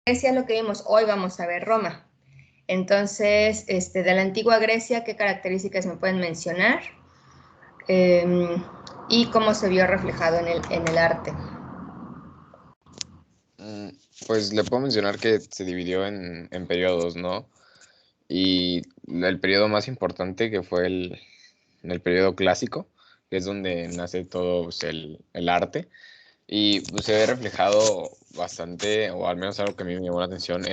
Grecia lo que vimos, hoy vamos a ver Roma. Entonces, de la antigua Grecia, ¿qué características me pueden mencionar? Y cómo se vio reflejado en el arte. Pues le puedo mencionar que se dividió en periodos, ¿no? Y el periodo más importante que fue el periodo clásico, que es donde nace todo pues, el arte. Y pues, se ve reflejado bastante, o al menos algo que a mí me llamó la atención,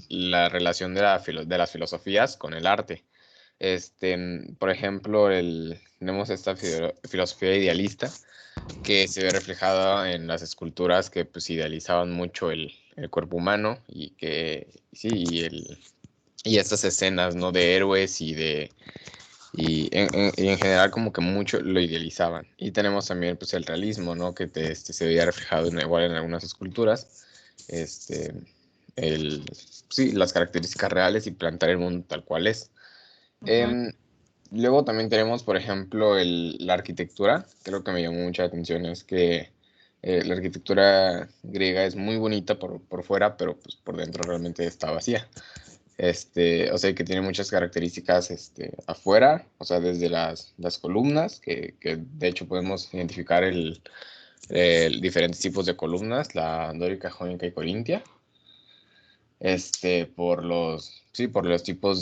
la relación de las filosofías con el arte. Por ejemplo, tenemos esta filosofía idealista que se ve reflejada en las esculturas que pues idealizaban mucho el cuerpo humano y que sí, y estas escenas, ¿no? De héroes y en general como que mucho lo idealizaban. Y tenemos también pues el realismo, ¿no? Que se veía reflejado igual en algunas esculturas. Este, sí, las características reales y plantar el mundo tal cual es. Em, Luego también tenemos, por ejemplo, la arquitectura. Creo que me llamó mucha atención es que la arquitectura griega es muy bonita por fuera, pero pues por dentro realmente está vacía. O sea, que tiene muchas características afuera, o sea, desde las columnas, que de hecho podemos identificar diferentes tipos de columnas, la dórica, jónica y corintia, por los tipos por los tipos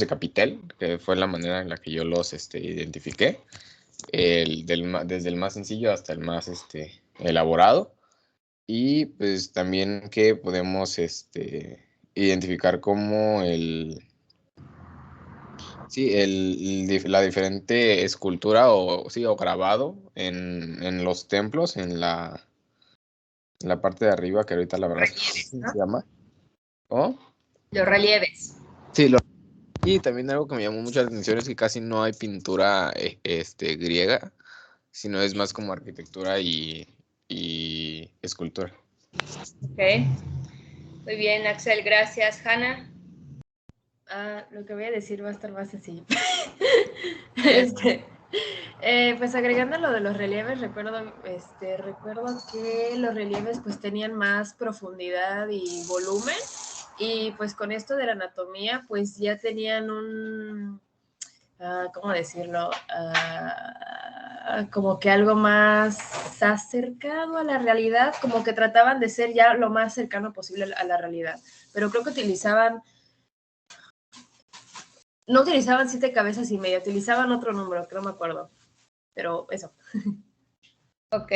de capitel, que fue la manera en la que yo los identifiqué, desde el más sencillo hasta el más elaborado. Y pues también que podemos identificar como la diferente escultura o grabado en los templos, en la parte de arriba, que ahorita la verdad es que no sé Relieves, cómo ¿no? se llama. ¿Oh? Los relieves. Sí, y también algo que me llamó mucho la atención es que casi no hay pintura griega, sino es más como arquitectura y escultura. Ok. Muy bien, Axel, gracias. Hanna. Lo que voy a decir va a estar más sencillo. Yes. Pues agregando lo de los relieves, recuerdo que los relieves pues tenían más profundidad y volumen, y pues con esto de la anatomía pues ya tenían ¿cómo decirlo? Como que algo más acercado a la realidad, como que trataban de ser ya lo más cercano posible a la realidad, pero creo que no utilizaban 7 cabezas y media, utilizaban otro número, que no me acuerdo, pero eso. Ok,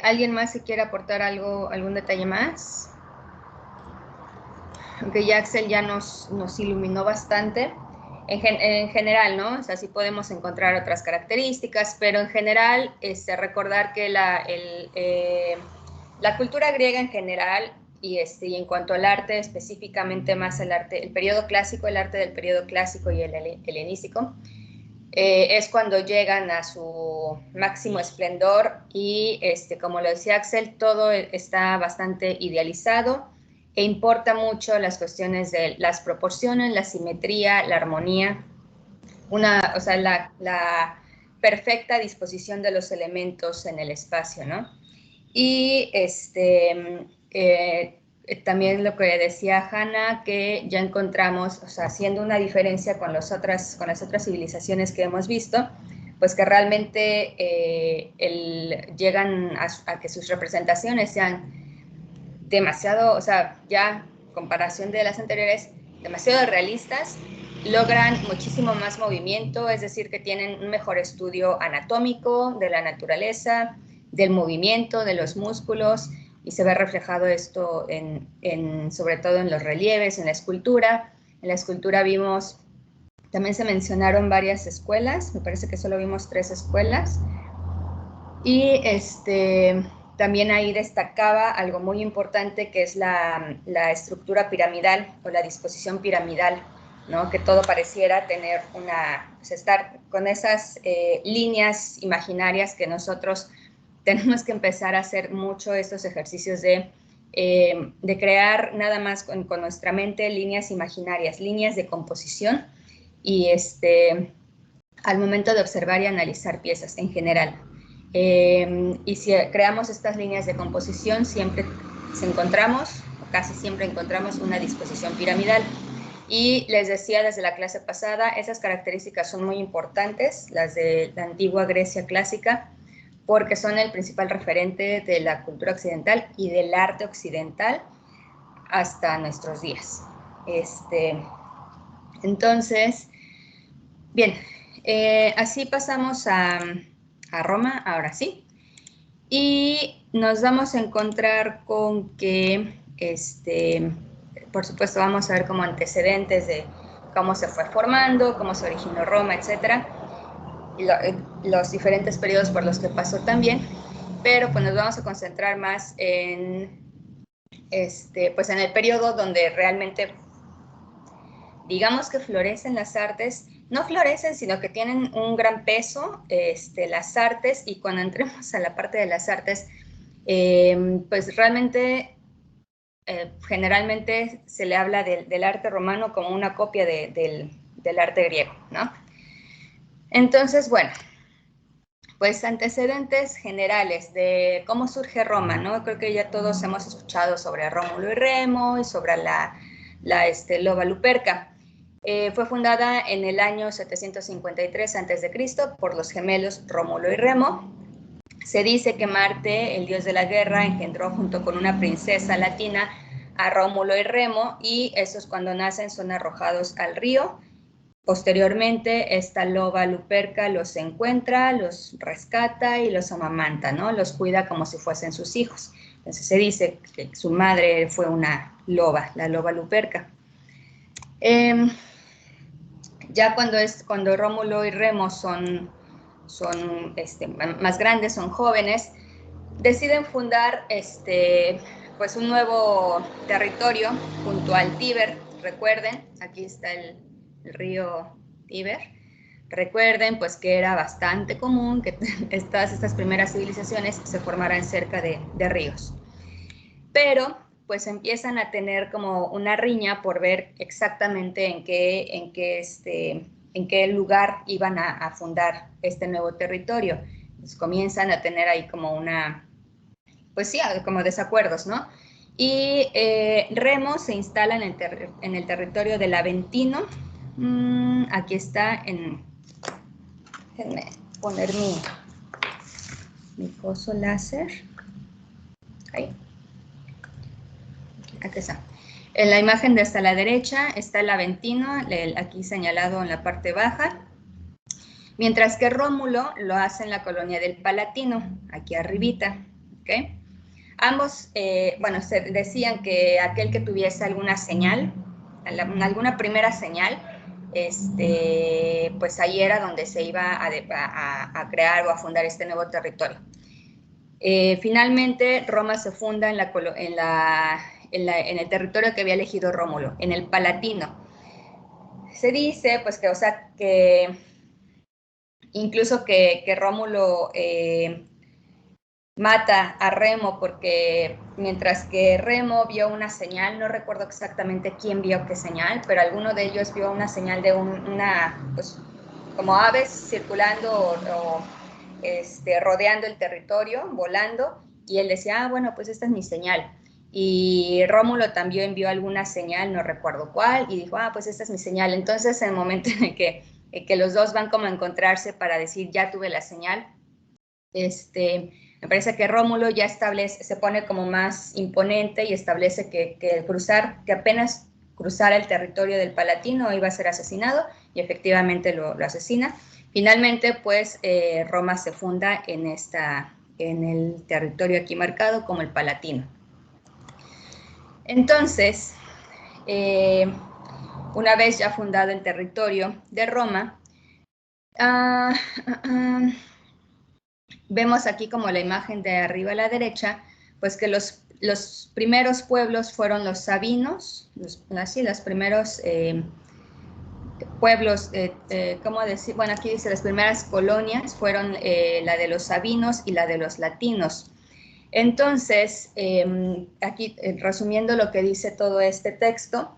¿alguien más que quiera aportar algún detalle más? Aunque ya Axel ya nos iluminó bastante. En general, ¿no? O sea, sí podemos encontrar otras características, pero en general, recordar que la cultura griega en general y en cuanto al arte, específicamente más el periodo clásico, el arte del periodo clásico y el helenístico, es cuando llegan a su máximo esplendor y, como lo decía Axel, todo está bastante idealizado e importa mucho las cuestiones de las proporciones, la simetría, la armonía, o sea, la perfecta disposición de los elementos en el espacio, ¿no? Y también lo que decía Hanna, que ya encontramos, o sea, haciendo una diferencia con las otras civilizaciones que hemos visto, pues que realmente llegan a que sus representaciones sean demasiado, o sea, ya comparación de las anteriores, demasiado realistas, logran muchísimo más movimiento, es decir, que tienen un mejor estudio anatómico de la naturaleza, del movimiento, de los músculos, y se ve reflejado esto sobre todo en los relieves, en la escultura. En la escultura vimos, también se mencionaron varias escuelas, me parece que solo vimos 3 escuelas, y también ahí destacaba algo muy importante, que es la estructura piramidal o la disposición piramidal, ¿no? Que todo pareciera tener pues estar con esas líneas imaginarias que nosotros tenemos que empezar a hacer mucho estos ejercicios de crear nada más con nuestra mente líneas imaginarias, líneas de composición, y al momento de observar y analizar piezas en general. Y si creamos estas líneas de composición, siempre encontramos, o casi siempre encontramos, una disposición piramidal. Y les decía desde la clase pasada, esas características son muy importantes, las de la antigua Grecia clásica, porque son el principal referente de la cultura occidental y del arte occidental hasta nuestros días. Entonces, bien, así pasamos a Roma, ahora sí. Y nos vamos a encontrar con que, por supuesto, vamos a ver como antecedentes de cómo se fue formando, cómo se originó Roma, etcétera, y los diferentes periodos por los que pasó también, pero pues nos vamos a concentrar más en, pues en el periodo donde realmente, digamos que florecen las artes. No florecen, sino que tienen un gran peso las artes, y cuando entremos a la parte de las artes, pues realmente, generalmente se le habla del arte romano como una copia del arte griego, ¿no? Entonces, bueno, pues antecedentes generales de cómo surge Roma, ¿no? Creo que ya todos hemos escuchado sobre Rómulo y Remo y sobre la loba Luperca. Fue fundada en el año 753 a.C. por los gemelos Rómulo y Remo. Se dice que Marte, el dios de la guerra, engendró junto con una princesa latina a Rómulo y Remo, y esos, cuando nacen, son arrojados al río. Posteriormente, esta loba Luperca los encuentra, los rescata y los amamanta, ¿no? Los cuida como si fuesen sus hijos. Entonces se dice que su madre fue una loba, la loba Luperca. Ya cuando Rómulo y Remo son más grandes, son jóvenes, deciden fundar pues un nuevo territorio junto al Tíber. Recuerden, aquí está el río Tíber. Recuerden pues que era bastante común que todas estas primeras civilizaciones se formaran cerca de ríos. Pero pues empiezan a tener como una riña por ver exactamente en qué lugar iban a fundar este nuevo territorio. Pues comienzan a tener ahí como pues sí, como desacuerdos, ¿no? Y Remo se instala en el territorio del Aventino. Aquí está, déjenme poner mi coso láser. Ahí. Aquí está. En la imagen de hasta la derecha está el Aventino, aquí señalado en la parte baja, mientras que Rómulo lo hace en la colonia del Palatino, aquí arribita, ¿ok? Ambos, bueno, se decían que aquel que tuviese alguna señal, alguna primera señal, pues ahí era donde se iba a crear o a fundar este nuevo territorio. Finalmente, Roma se funda en el territorio que había elegido Rómulo, en el Palatino. Se dice, pues, que, o sea, que incluso que Rómulo mata a Remo porque mientras que Remo vio una señal, no recuerdo exactamente quién vio qué señal, pero alguno de ellos vio una señal de pues, como aves circulando o rodeando el territorio, volando, y él decía, bueno, pues esta es mi señal. Y Rómulo también vio alguna señal, no recuerdo cuál, y dijo, pues esta es mi señal. Entonces, en el momento en el que los dos van como a encontrarse para decir, ya tuve la señal, me parece que Rómulo ya se pone como más imponente y establece que apenas cruzara el territorio del Palatino iba a ser asesinado, y efectivamente lo asesina. Finalmente, pues, Roma se funda en el territorio aquí marcado como el Palatino. Entonces, una vez ya fundado el territorio de Roma, vemos aquí como la imagen de arriba a la derecha, pues que los primeros pueblos fueron los sabinos, los primeros pueblos, ¿cómo decir? Bueno, aquí dice las primeras colonias fueron la de los sabinos y la de los latinos. Entonces, aquí resumiendo lo que dice todo este texto,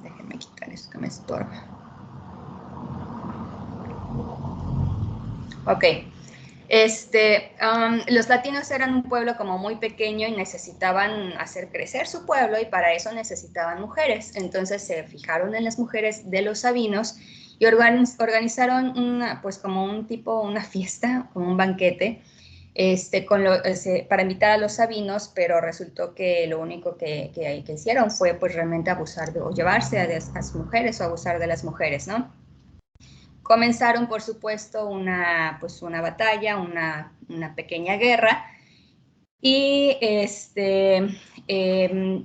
déjenme quitar esto que me estorba. Ok. Los latinos eran un pueblo como muy pequeño y necesitaban hacer crecer su pueblo y para eso necesitaban mujeres. Entonces se fijaron en las mujeres de los sabinos y organizaron una fiesta, como un banquete, para invitar a los sabinos, pero resultó que lo único que hicieron fue pues realmente abusar o llevarse a las mujeres o abusar de las mujeres, ¿no? Comenzaron, por supuesto, una batalla, una pequeña guerra, y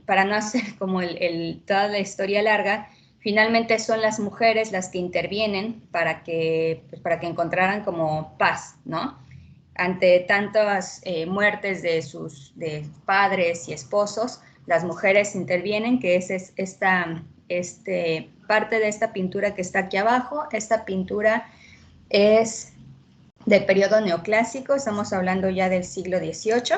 para no hacer como toda la historia larga, finalmente son las mujeres las que intervienen para que encontraran como paz, ¿no? Ante tantas muertes de sus padres y esposos, las mujeres intervienen, que es parte de esta pintura que está aquí abajo. Esta pintura es del periodo neoclásico, estamos hablando ya del siglo XVIII,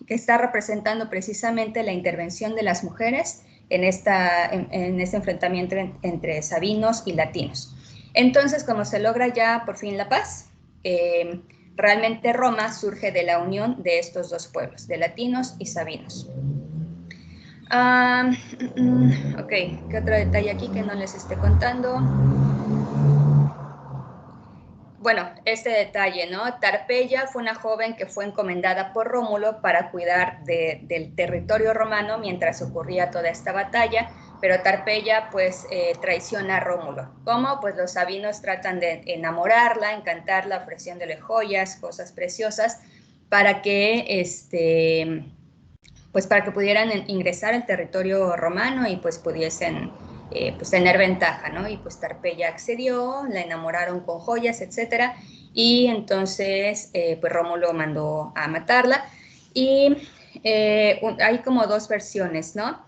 que está representando precisamente la intervención de las mujeres en este enfrentamiento entre sabinos y latinos. Entonces, como se logra ya por fin la paz, realmente Roma surge de la unión de estos dos pueblos, de latinos y sabinos. Ok, ¿qué otro detalle aquí que no les esté contando? Bueno, este detalle, ¿no? Tarpeya fue una joven que fue encomendada por Rómulo para cuidar del territorio romano mientras ocurría toda esta batalla, pero Tarpeya pues traiciona a Rómulo. ¿Cómo? Pues los sabinos tratan de enamorarla, encantarla, ofreciéndole joyas, cosas preciosas, para que pudieran ingresar al territorio romano y pues pudiesen tener ventaja, ¿no? Y pues Tarpeya accedió, la enamoraron con joyas, etcétera, y entonces pues Rómulo mandó a matarla, y hay como dos versiones, ¿no?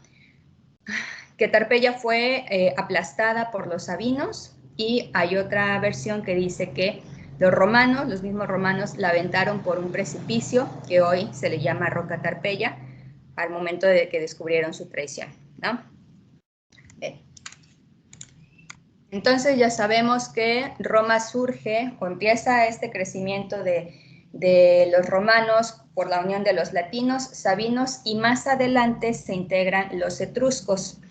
Que Tarpeya fue aplastada por los sabinos, y hay otra versión que dice que los mismos romanos, la aventaron por un precipicio que hoy se le llama Roca Tarpeya, al momento de que descubrieron su traición, ¿no? Bien. Entonces ya sabemos que Roma surge o empieza este crecimiento de los romanos por la unión de los latinos, sabinos, y más adelante se integran los etruscos.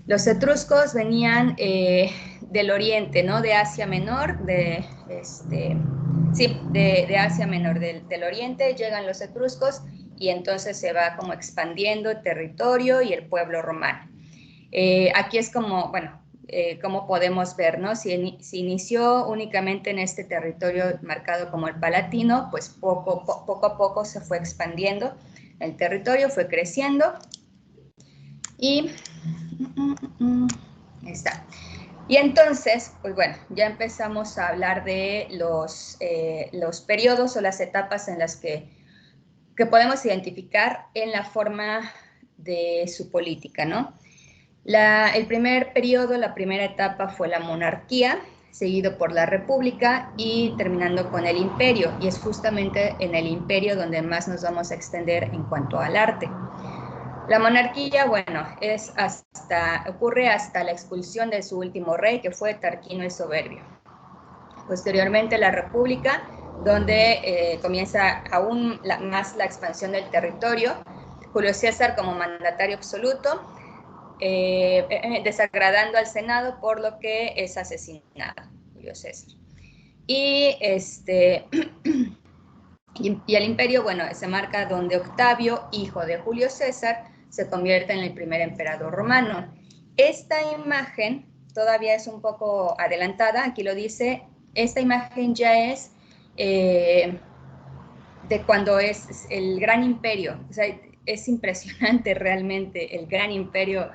Los etruscos venían del oriente, ¿no? De Asia Menor, de Asia Menor, del oriente llegan los etruscos, y entonces se va como expandiendo el territorio y el pueblo romano. Aquí es como, como podemos ver, ¿no? Si inició únicamente en este territorio marcado como el Palatino, pues poco a poco se fue expandiendo el territorio, fue creciendo, y ahí está. Y entonces, pues bueno, ya empezamos a hablar de los periodos o las etapas en las que podemos identificar en la forma de su política, ¿no? El primer periodo, la primera etapa fue la monarquía, seguido por la república y terminando con el imperio, y es justamente en el imperio donde más nos vamos a extender en cuanto al arte. La monarquía, bueno, ocurre hasta la expulsión de su último rey, que fue Tarquino el Soberbio. Posteriormente la república, donde comienza aún más la expansión del territorio. Julio César como mandatario absoluto, desagradando al Senado, por lo que es asesinado Julio César. Y el imperio, bueno, se marca donde Octavio, hijo de Julio César, se convierte en el primer emperador romano. Esta imagen todavía es un poco adelantada, aquí lo dice, esta imagen ya es de cuando es el gran imperio. O sea, es impresionante realmente. El gran imperio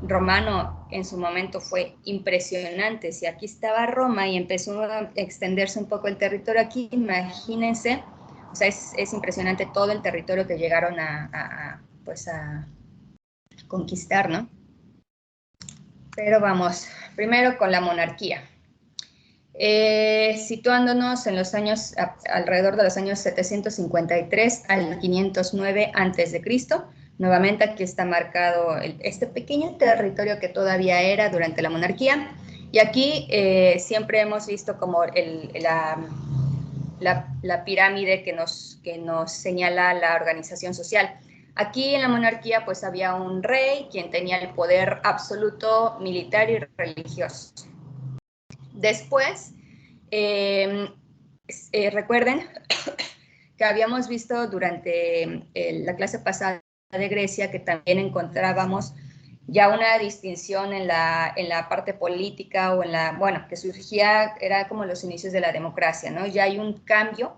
romano en su momento fue impresionante. Si aquí estaba Roma y empezó a extenderse un poco el territorio, aquí imagínense, o sea, es impresionante todo el territorio que llegaron a conquistar, ¿no? Pero vamos, primero con la monarquía. Situándonos en los años, alrededor de los años 753 al 509 a.C., nuevamente aquí está marcado este pequeño territorio que todavía era durante la monarquía. Y aquí siempre hemos visto como la pirámide que nos señala la organización social. Aquí en la monarquía pues había un rey quien tenía el poder absoluto militar y religioso. Después, recuerden que habíamos visto durante la clase pasada de Grecia que también encontrábamos ya una distinción en la parte política o bueno, que surgía, era como los inicios de la democracia, ¿no? Ya hay un cambio,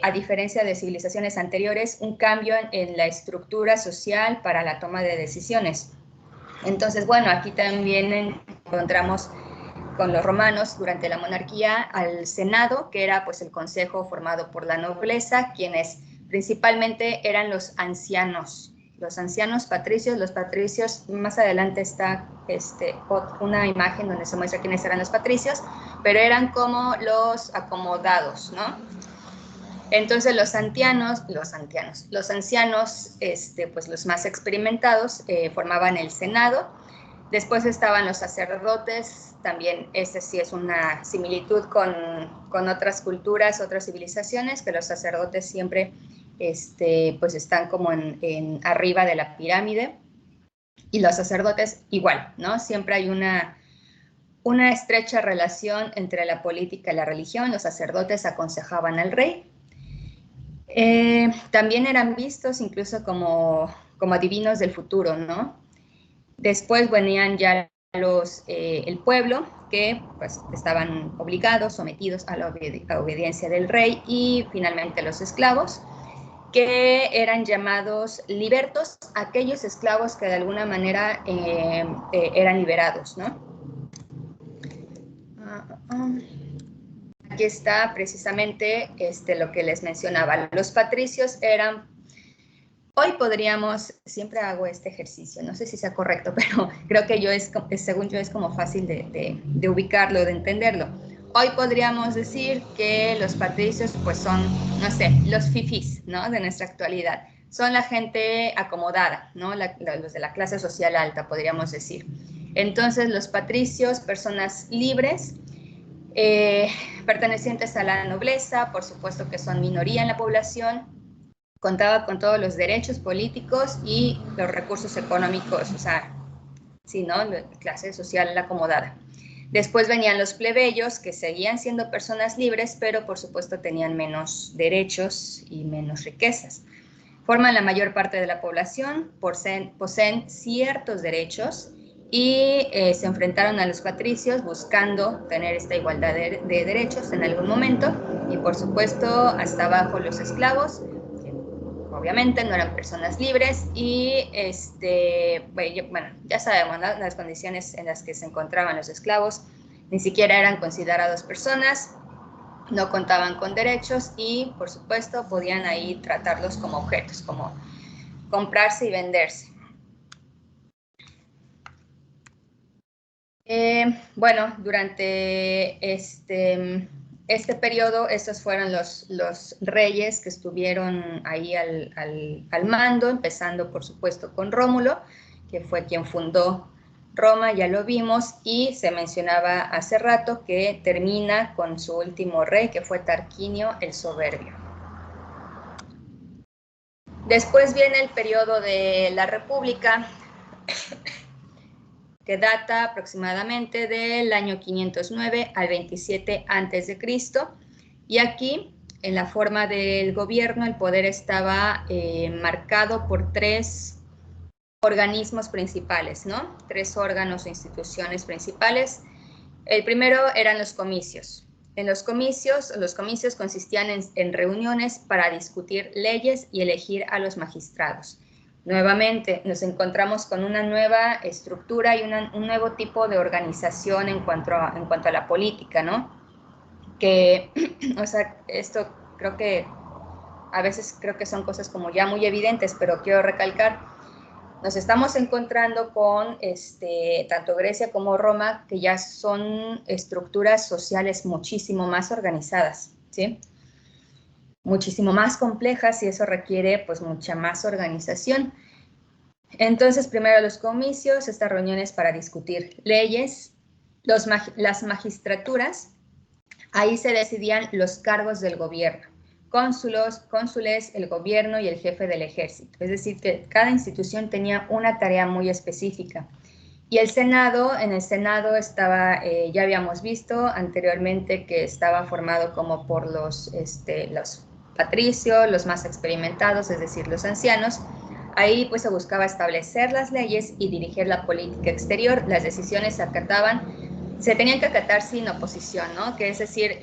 a diferencia de civilizaciones anteriores, un cambio en la estructura social para la toma de decisiones. Entonces, bueno, aquí también encontramos con los romanos durante la monarquía al Senado, que era pues el consejo formado por la nobleza, quienes principalmente eran los ancianos patricios. Los patricios, más adelante está una imagen donde se muestra quiénes eran los patricios, pero eran como los acomodados, ¿no? Entonces los ancianos, pues los más experimentados, formaban el Senado. Después estaban los sacerdotes, también sí es una similitud con otras culturas, otras civilizaciones, que los sacerdotes siempre pues están como en arriba de la pirámide. Y los sacerdotes igual, ¿no? Siempre hay una estrecha relación entre la política y la religión. Los sacerdotes aconsejaban al rey. También eran vistos incluso como adivinos del futuro, ¿no? Después venían ya el pueblo, que pues estaban obligados, sometidos a la obediencia del rey, y finalmente los esclavos, que eran llamados libertos, aquellos esclavos que de alguna manera eran liberados, ¿no? Aquí está precisamente lo que les mencionaba. Los patricios eran... Hoy podríamos, siempre hago este ejercicio, no sé si sea correcto, pero creo que según yo es como fácil de ubicarlo, de entenderlo. Hoy podríamos decir que los patricios pues son, no sé, los fifís, ¿no? De nuestra actualidad. Son la gente acomodada, ¿no? Los de la clase social alta, podríamos decir. Entonces los patricios, personas libres, pertenecientes a la nobleza, por supuesto que son minoría en la población, contaba con todos los derechos políticos y los recursos económicos, o sea, sí, ¿no? La clase social acomodada. Después venían los plebeyos, que seguían siendo personas libres, pero por supuesto tenían menos derechos y menos riquezas. Forman la mayor parte de la población, poseen ciertos derechos y se enfrentaron a los patricios buscando tener esta igualdad de derechos en algún momento, y por supuesto hasta abajo los esclavos, que obviamente no eran personas libres, y bueno, ya sabemos, ¿no? Las condiciones en las que se encontraban los esclavos, ni siquiera eran considerados personas, no contaban con derechos y por supuesto podían ahí tratarlos como objetos, como comprarse y venderse. Bueno, durante este periodo, estos fueron los reyes que estuvieron ahí al mando, empezando por supuesto con Rómulo, que fue quien fundó Roma, ya lo vimos, y se mencionaba hace rato que termina con su último rey, que fue Tarquinio el Soberbio. Después viene el periodo de la República, que data aproximadamente del año 509 al 27 a.C. Y aquí, en la forma del gobierno, el poder estaba marcado por tres organismos principales, ¿no? Tres órganos o instituciones principales. El primero eran los comicios. Los comicios consistían en reuniones para discutir leyes y elegir a los magistrados. Nuevamente nos encontramos con una nueva estructura y un nuevo tipo de organización en cuanto a la política, ¿no? Que, o sea, esto creo que a veces creo que son cosas como ya muy evidentes, pero quiero recalcar, nos estamos encontrando con tanto Grecia como Roma, que ya son estructuras sociales muchísimo más organizadas, ¿sí? Muchísimo más complejas, y eso requiere pues mucha más organización. Entonces, primero los comicios, estas reuniones para discutir leyes, las magistraturas, ahí se decidían los cargos del gobierno, cónsules, el gobierno y el jefe del ejército. Es decir, que cada institución tenía una tarea muy específica. Y el Senado, en el Senado estaba, ya habíamos visto anteriormente que estaba formado como por los patricios, los más experimentados, es decir, los ancianos. Ahí pues se buscaba establecer las leyes y dirigir la política exterior. Las decisiones se tenían que acatar sin oposición, ¿no? Que es decir,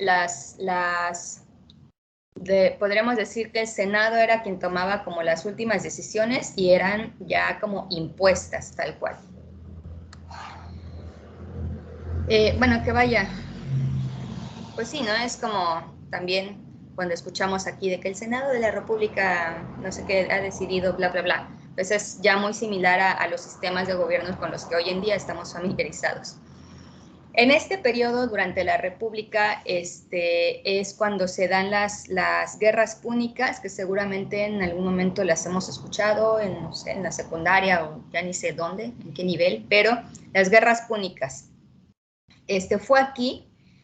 podríamos decir que el Senado era quien tomaba como las últimas decisiones y eran ya como impuestas, tal cual. Bueno, que vaya, pues sí, ¿no? Es como también cuando escuchamos aquí de que el Senado de la República, no sé qué, ha decidido, bla, bla, bla. Pues es ya muy similar a los sistemas de gobierno con los que hoy en día estamos familiarizados. En este periodo, durante la República, es cuando se dan las guerras púnicas, que seguramente en algún momento las hemos escuchado, no sé, en la secundaria o ya ni sé dónde, en qué nivel, pero las guerras púnicas.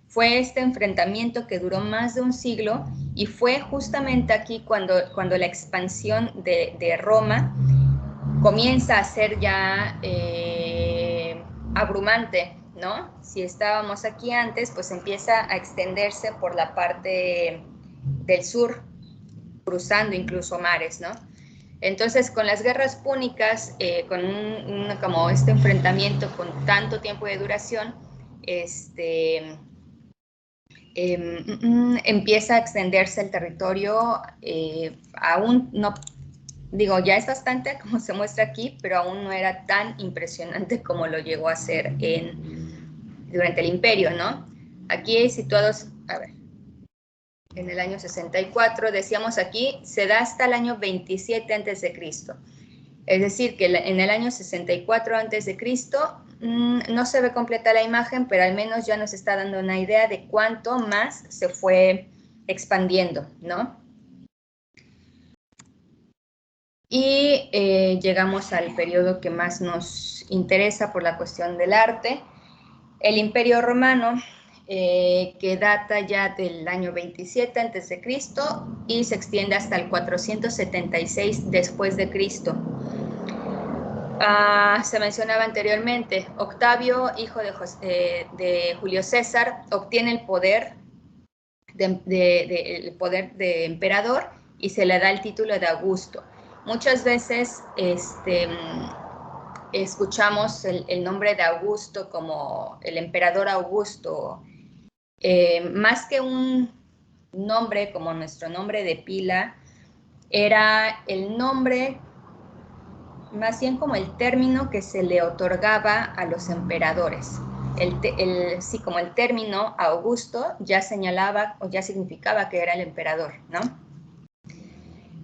Fue este enfrentamiento que duró más de un siglo y fue justamente aquí cuando la expansión de Roma comienza a ser ya abrumante, ¿no? Si estábamos aquí antes, pues empieza a extenderse por la parte del sur, cruzando incluso mares, ¿no? Entonces, con las guerras púnicas, con como este enfrentamiento con tanto tiempo de duración, empieza a extenderse el territorio, aún no, digo, ya es bastante como se muestra aquí, pero aún no era tan impresionante como lo llegó a ser durante el imperio, ¿no? Aquí situados, a ver, en el año 64, decíamos aquí, se da hasta el año 27 a.C. Es decir, que en el año 64 a.C. No se ve completa la imagen, pero al menos ya nos está dando una idea de cuánto más se fue expandiendo, ¿no? Y llegamos al periodo que más nos interesa por la cuestión del arte, el Imperio Romano, que data ya del año 27 a.C. y se extiende hasta el 476 después de Cristo. Se mencionaba anteriormente, Octavio, hijo de Julio César, obtiene el poder de emperador y se le da el título de Augusto. Muchas veces escuchamos el nombre de Augusto como el emperador Augusto, más que un nombre como nuestro nombre de pila, era el nombre, más bien como el término que se le otorgaba a los emperadores. Sí, como el término Augusto ya señalaba o ya significaba que era el emperador, ¿no?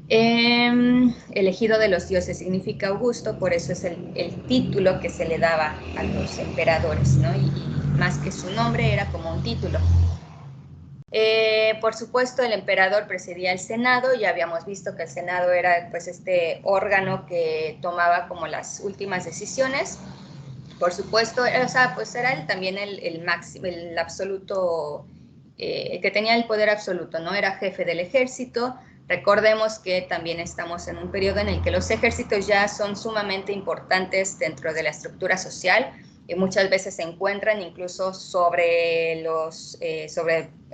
Elegido de los dioses significa Augusto, por eso es el título que se le daba a los emperadores, ¿no? Y más que su nombre era como un título. Por supuesto, el emperador presidía el Senado. Ya habíamos visto que el Senado era pues este órgano que tomaba como las últimas decisiones. Por supuesto, o sea, pues era también el máximo, el absoluto, que tenía el poder absoluto, ¿no? Era jefe del ejército. Recordemos que también estamos en un periodo en el que los ejércitos ya son sumamente importantes dentro de la estructura social y muchas veces se encuentran incluso sobre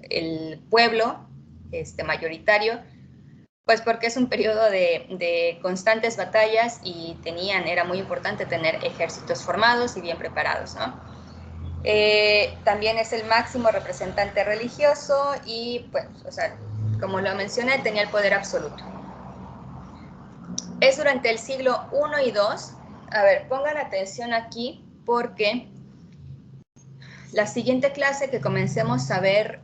el pueblo mayoritario, pues porque es un periodo de constantes batallas y era muy importante tener ejércitos formados y bien preparados, ¿no? También es el máximo representante religioso y, pues, o sea, como lo mencioné, tenía el poder absoluto. Es durante el siglo I y II. A ver, pongan atención aquí porque la siguiente clase que comencemos a ver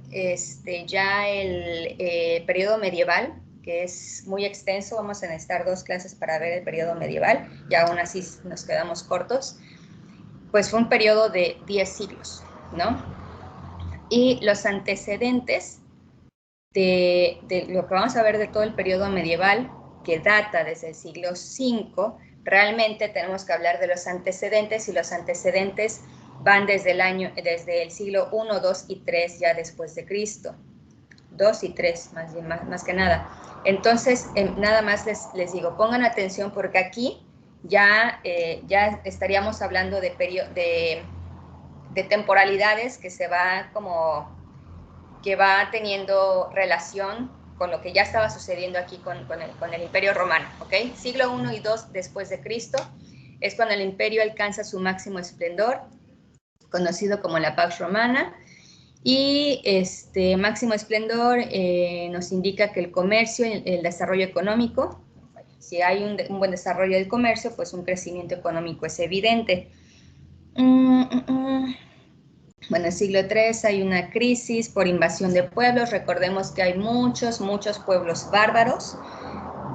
ya el periodo medieval, que es muy extenso, vamos a necesitar 2 clases para ver el periodo medieval, y aún así nos quedamos cortos, pues fue un periodo de 10 siglos, ¿no? Y los antecedentes de lo que vamos a ver de todo el periodo medieval, que data desde el siglo V, realmente tenemos que hablar de los antecedentes, y los antecedentes van desde el siglo I, 2 y 3 ya después de Cristo. 2 y 3, más que nada. Entonces, nada más les digo, pongan atención porque aquí ya estaríamos hablando de temporalidades que va teniendo relación con lo que ya estaba sucediendo aquí con el Imperio Romano, ¿ok? Siglo I y 2 después de Cristo es cuando el imperio alcanza su máximo esplendor, conocido como la Pax Romana, y máximo esplendor nos indica que el comercio, el desarrollo económico, si hay un buen desarrollo del comercio, pues un crecimiento económico es evidente. Bueno, en el siglo III hay una crisis por invasión de pueblos. Recordemos que hay muchos pueblos bárbaros,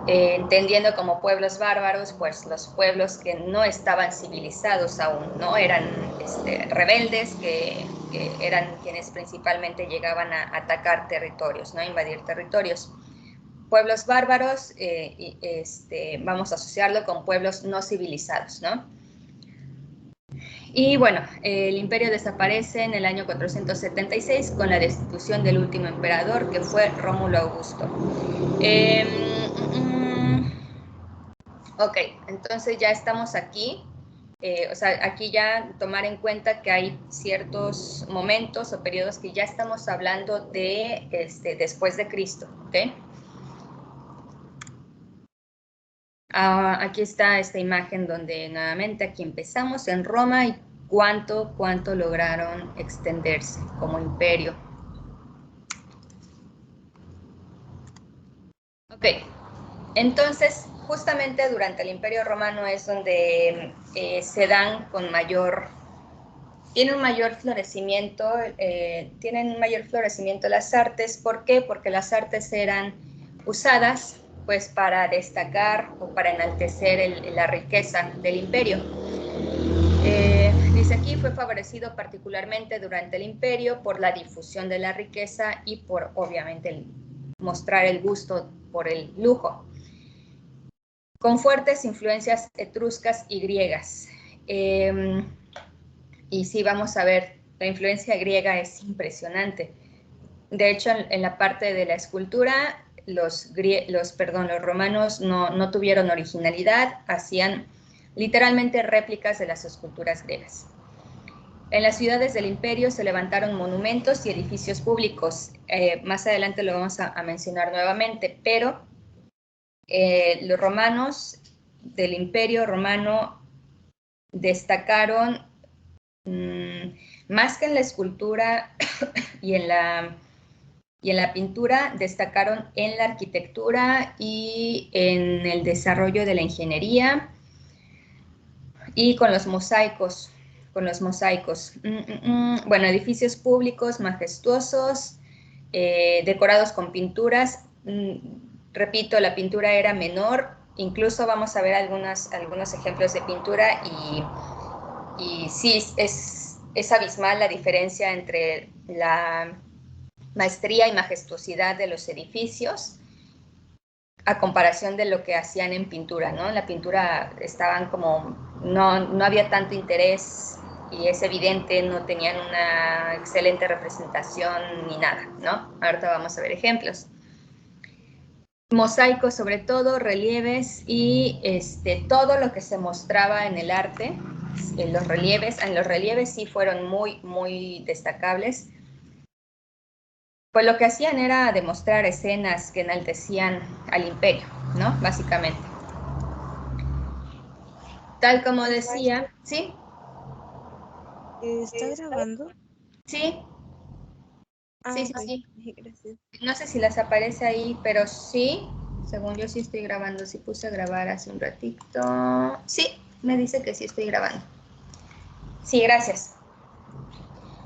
entendiendo como pueblos bárbaros, pues los pueblos que no estaban civilizados aún, ¿no? Eran rebeldes que eran quienes principalmente llegaban a atacar territorios, ¿no? A invadir territorios. Pueblos bárbaros, vamos a asociarlo con pueblos no civilizados, ¿no? Y bueno, el imperio desaparece en el año 476 con la destitución del último emperador, que fue Rómulo Augusto. Ok, entonces ya estamos aquí. O sea, aquí ya tomar en cuenta que hay ciertos momentos o periodos que ya estamos hablando de después de Cristo, ¿ok? Aquí está esta imagen donde nuevamente aquí empezamos en Roma y cuánto lograron extenderse como imperio. Ok, entonces justamente durante el Imperio Romano es donde se dan tienen un mayor florecimiento las artes. ¿Por qué? Porque las artes eran usadas pues para destacar o para enaltecer la riqueza del imperio. Dice aquí, fue favorecido particularmente durante el imperio por la difusión de la riqueza y por, obviamente, mostrar el gusto por el lujo, con fuertes influencias etruscas y griegas. Y sí, vamos a ver, la influencia griega es impresionante. De hecho, en la parte de la escultura, los romanos no tuvieron originalidad, hacían literalmente réplicas de las esculturas griegas. En las ciudades del imperio se levantaron monumentos y edificios públicos. Más adelante lo vamos a mencionar nuevamente, pero los romanos del imperio romano destacaron más que en la escultura y en la pintura, destacaron en la arquitectura y en el desarrollo de la ingeniería y con los mosaicos. Bueno, edificios públicos majestuosos, decorados con pinturas. Repito, la pintura era menor. Incluso vamos a ver algunos ejemplos de pintura y sí, es abismal la diferencia entre la maestría y majestuosidad de los edificios a comparación de lo que hacían en pintura, ¿no? En la pintura estaban como, no había tanto interés y es evidente, no tenían una excelente representación ni nada, ¿no? Ahorita vamos a ver ejemplos. Mosaicos sobre todo, relieves y todo lo que se mostraba en el arte, en los relieves sí fueron muy destacables. Pues lo que hacían era demostrar escenas que enaltecían al imperio, ¿no? Básicamente. Tal como decía, ¿sí? ¿Está grabando? Sí, sí. Gracias. No sé si les aparece ahí, pero sí, según yo sí estoy grabando. Sí puse a grabar hace un ratito. Sí, me dice que sí estoy grabando. Sí, gracias.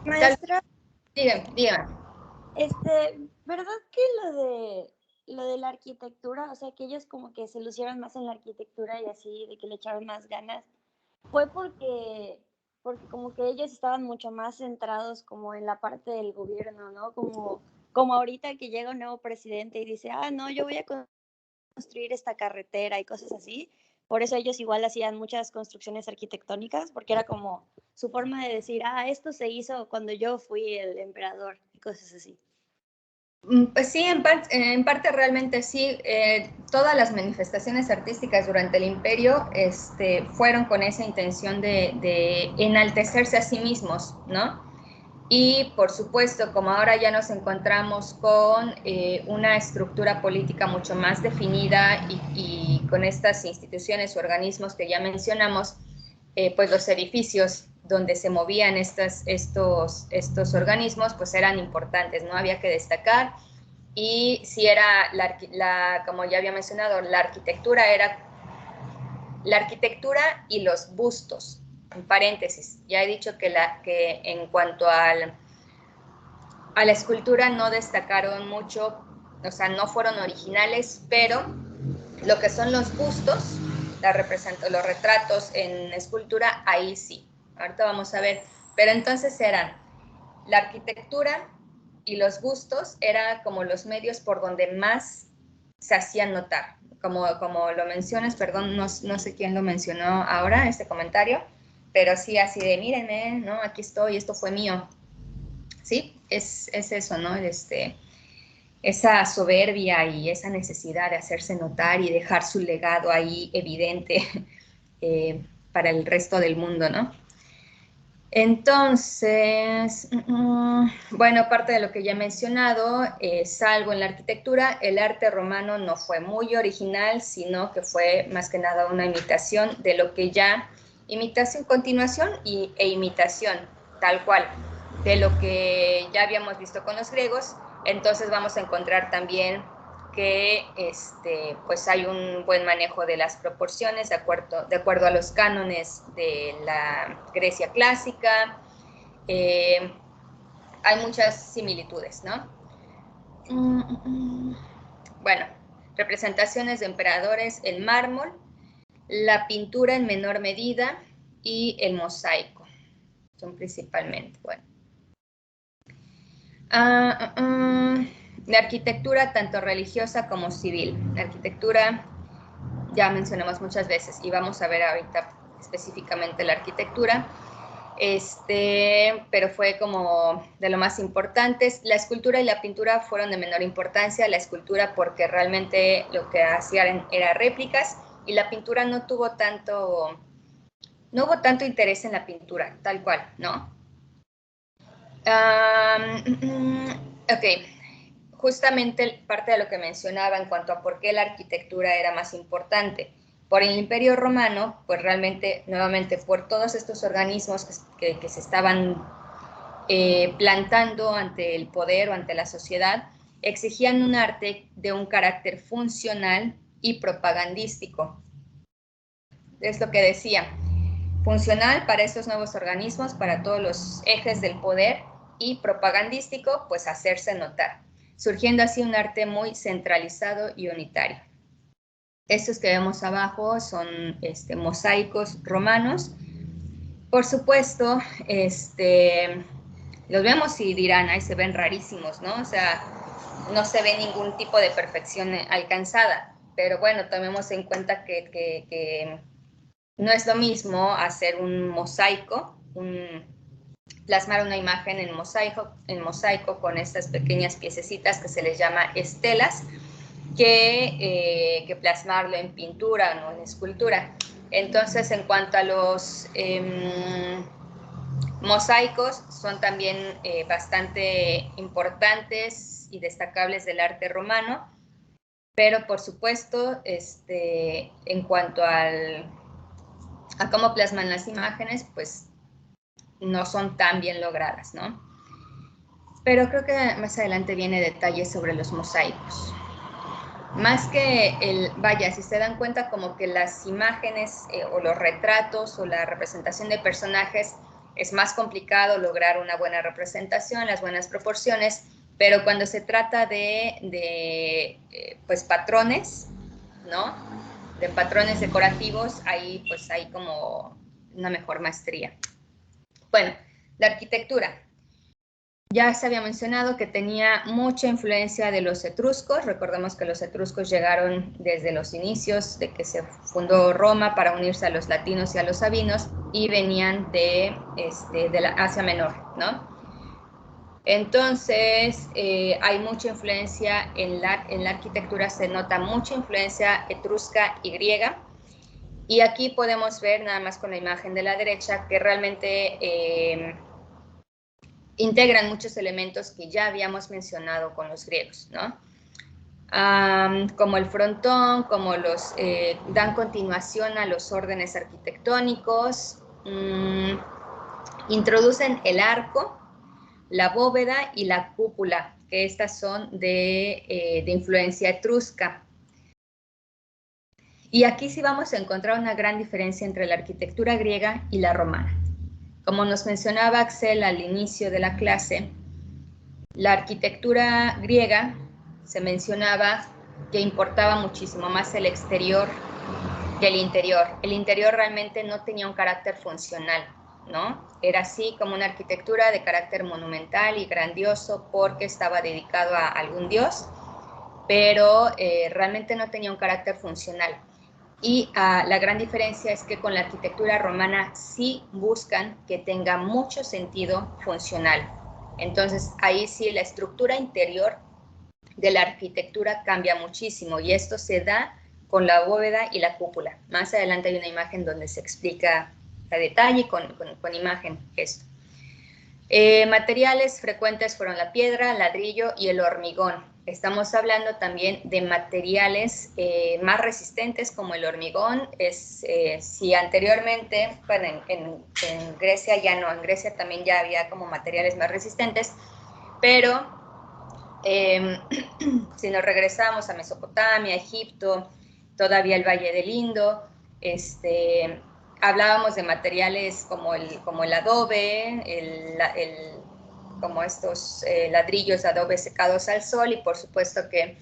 Maestra, Dígame. ¿verdad que lo de la arquitectura, o sea, que ellos como que se lucieron más en la arquitectura y así, de que le echaron más ganas, fue porque como que ellos estaban mucho más centrados como en la parte del gobierno, ¿no? Como ahorita que llega un nuevo presidente y dice, no, yo voy a construir esta carretera y cosas así, Por eso ellos igual hacían muchas construcciones arquitectónicas, porque era como su forma de decir, esto se hizo cuando yo fui el emperador, y cosas así. Pues sí, en parte realmente sí. Todas las manifestaciones artísticas durante el imperio fueron con esa intención de enaltecerse a sí mismos, ¿no? Y por supuesto, como ahora ya nos encontramos con una estructura política mucho más definida y con estas instituciones o organismos que ya mencionamos, pues los edificios donde se movían estos organismos pues eran importantes, ¿no? Había que destacar. Y si era, como ya había mencionado, la arquitectura y los bustos. En paréntesis, ya he dicho que en cuanto a la escultura no destacaron mucho, o sea, no fueron originales, pero lo que son los bustos, los retratos en escultura, ahí sí. Ahorita vamos a ver. Pero entonces eran la arquitectura y los bustos, eran como los medios por donde más se hacían notar. Como lo mencionas, perdón, no sé quién lo mencionó ahora, este comentario, pero sí así de, mírenme, ¿no? Aquí estoy, esto fue mío. Sí, es eso, ¿no? Esa soberbia y esa necesidad de hacerse notar y dejar su legado ahí evidente para el resto del mundo, ¿no? Entonces, bueno, aparte de lo que ya he mencionado, salvo en la arquitectura, el arte romano no fue muy original, sino que fue más que nada una imitación de lo que ya, imitación, continuación e imitación, tal cual, de lo que ya habíamos visto con los griegos. Entonces vamos a encontrar también que pues hay un buen manejo de las proporciones de acuerdo a los cánones de la Grecia clásica. Hay muchas similitudes, ¿no? Bueno, representaciones de emperadores en mármol, la pintura en menor medida y el mosaico son principalmente, bueno. La arquitectura tanto religiosa como civil. La arquitectura ya mencionamos muchas veces y vamos a ver ahorita específicamente la arquitectura, pero fue como de lo más importantes. La escultura y la pintura fueron de menor importancia, la escultura porque realmente lo que hacían era réplicas y la pintura no hubo tanto interés en la pintura, tal cual, ¿no? Ok, justamente parte de lo que mencionaba en cuanto a por qué la arquitectura era más importante. Por el Imperio Romano, pues realmente, nuevamente, por todos estos organismos que se estaban plantando ante el poder o ante la sociedad, exigían un arte de un carácter funcional y propagandístico. Es lo que decía, funcional para estos nuevos organismos, para todos los ejes del poder, y propagandístico, pues hacerse notar, surgiendo así un arte muy centralizado y unitario. Estos que vemos abajo son mosaicos romanos. Por supuesto, los vemos y dirán, ahí se ven rarísimos, ¿no? O sea, no se ve ningún tipo de perfección alcanzada, pero bueno, tomemos en cuenta que no es lo mismo hacer un mosaico, plasmar una imagen en mosaico con estas pequeñas piececitas que se les llama estelas, que plasmarlo en pintura, no en escultura. Entonces, en cuanto a los mosaicos, son también bastante importantes y destacables del arte romano, pero por supuesto, en cuanto a cómo plasman las imágenes, pues no son tan bien logradas, ¿no? Pero creo que más adelante viene detalles sobre los mosaicos. Más que vaya, si se dan cuenta como que las imágenes o los retratos o la representación de personajes es más complicado lograr una buena representación, las buenas proporciones, pero cuando se trata de pues patrones, ¿no? De patrones decorativos, ahí pues hay como una mejor maestría. Bueno, la arquitectura. Ya se había mencionado que tenía mucha influencia de los etruscos. Recordemos que los etruscos llegaron desde los inicios de que se fundó Roma para unirse a los latinos y a los sabinos, y venían de la Asia Menor, ¿no? Entonces, hay mucha influencia en la arquitectura, se nota mucha influencia etrusca y griega. Y aquí podemos ver, nada más con la imagen de la derecha, que realmente integran muchos elementos que ya habíamos mencionado con los griegos, ¿no? Como el frontón, como dan continuación a los órdenes arquitectónicos, introducen el arco, la bóveda y la cúpula, que estas son de influencia etrusca. Y aquí sí vamos a encontrar una gran diferencia entre la arquitectura griega y la romana. Como nos mencionaba Axel al inicio de la clase, la arquitectura griega se mencionaba que importaba muchísimo más el exterior que el interior. El interior realmente no tenía un carácter funcional, ¿no? Era así como una arquitectura de carácter monumental y grandioso porque estaba dedicado a algún dios, pero realmente no tenía un carácter funcional. Y la gran diferencia es que con la arquitectura romana sí buscan que tenga mucho sentido funcional. Entonces, ahí sí la estructura interior de la arquitectura cambia muchísimo, y esto se da con la bóveda y la cúpula. Más adelante hay una imagen donde se explica a detalle con imagen esto. Materiales frecuentes fueron la piedra, el ladrillo y el hormigón. Estamos hablando también de materiales más resistentes como el hormigón. Si anteriormente, bueno, en Grecia ya no, en Grecia también ya había como materiales más resistentes, pero si nos regresamos a Mesopotamia, Egipto, todavía el Valle del Indo, hablábamos de materiales como el adobe, como estos ladrillos de adobe secados al sol, y por supuesto que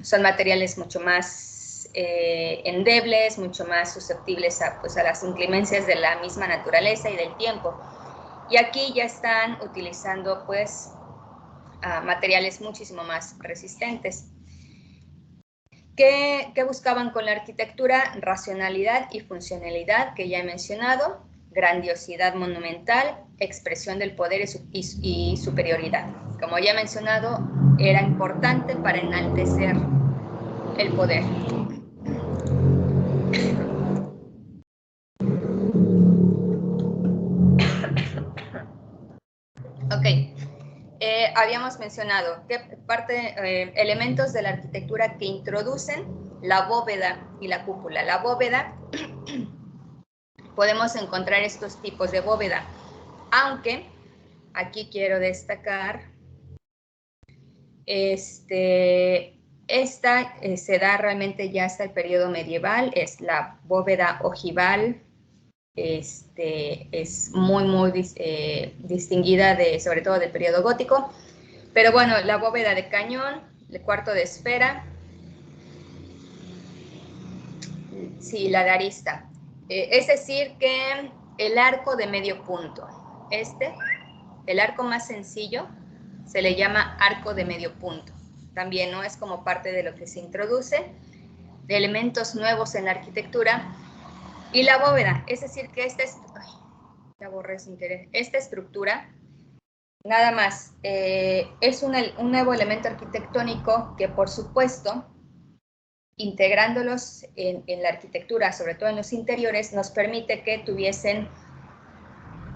son materiales mucho más endebles, mucho más susceptibles a las inclemencias de la misma naturaleza y del tiempo. Y aquí ya están utilizando pues materiales muchísimo más resistentes. ¿Qué buscaban con la arquitectura? Racionalidad y funcionalidad, que ya he mencionado, grandiosidad monumental, expresión del poder y superioridad. Como ya he mencionado, era importante para enaltecer el poder. Ok. Habíamos mencionado elementos de la arquitectura que introducen la bóveda y la cúpula. La bóveda, podemos encontrar estos tipos de bóveda, aunque aquí quiero destacar, esta se da realmente ya hasta el periodo medieval, es la bóveda ojival. Es muy distinguida sobre todo del periodo gótico. Pero bueno, la bóveda de cañón, el cuarto de esfera, sí, la de arista. Es decir que el arco de medio punto, el arco más sencillo, se le llama arco de medio punto. También no es como parte de lo que se introduce, de elementos nuevos en la arquitectura. Y la bóveda, es decir que ya borré sin querer, esta estructura, nada más, es un nuevo elemento arquitectónico que, por supuesto, integrándolos en la arquitectura, sobre todo en los interiores, nos permite que tuviesen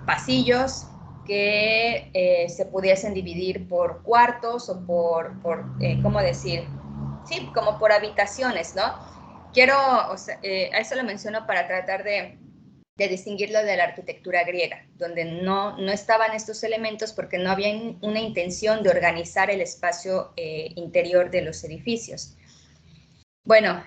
pasillos que se pudiesen dividir por cuartos o ¿cómo decir? Sí, como por habitaciones, ¿no? A eso lo menciono para tratar de distinguirlo de la arquitectura griega, donde no estaban estos elementos porque no había una intención de organizar el espacio interior de los edificios. Bueno,